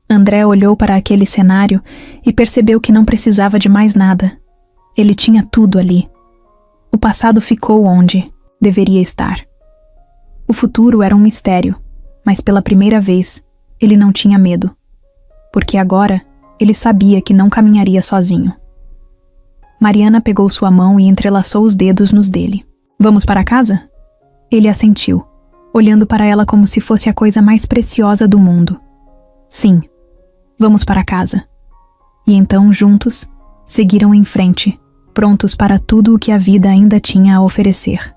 André olhou para aquele cenário e percebeu que não precisava de mais nada. Ele tinha tudo ali. O passado ficou onde deveria estar. O futuro era um mistério, mas pela primeira vez, ele não tinha medo. Porque agora, ele sabia que não caminharia sozinho. Mariana pegou sua mão e entrelaçou os dedos nos dele. Vamos para casa? Ele assentiu, olhando para ela como se fosse a coisa mais preciosa do mundo. Sim, vamos para casa. E então, juntos, seguiram em frente, prontos para tudo o que a vida ainda tinha a oferecer.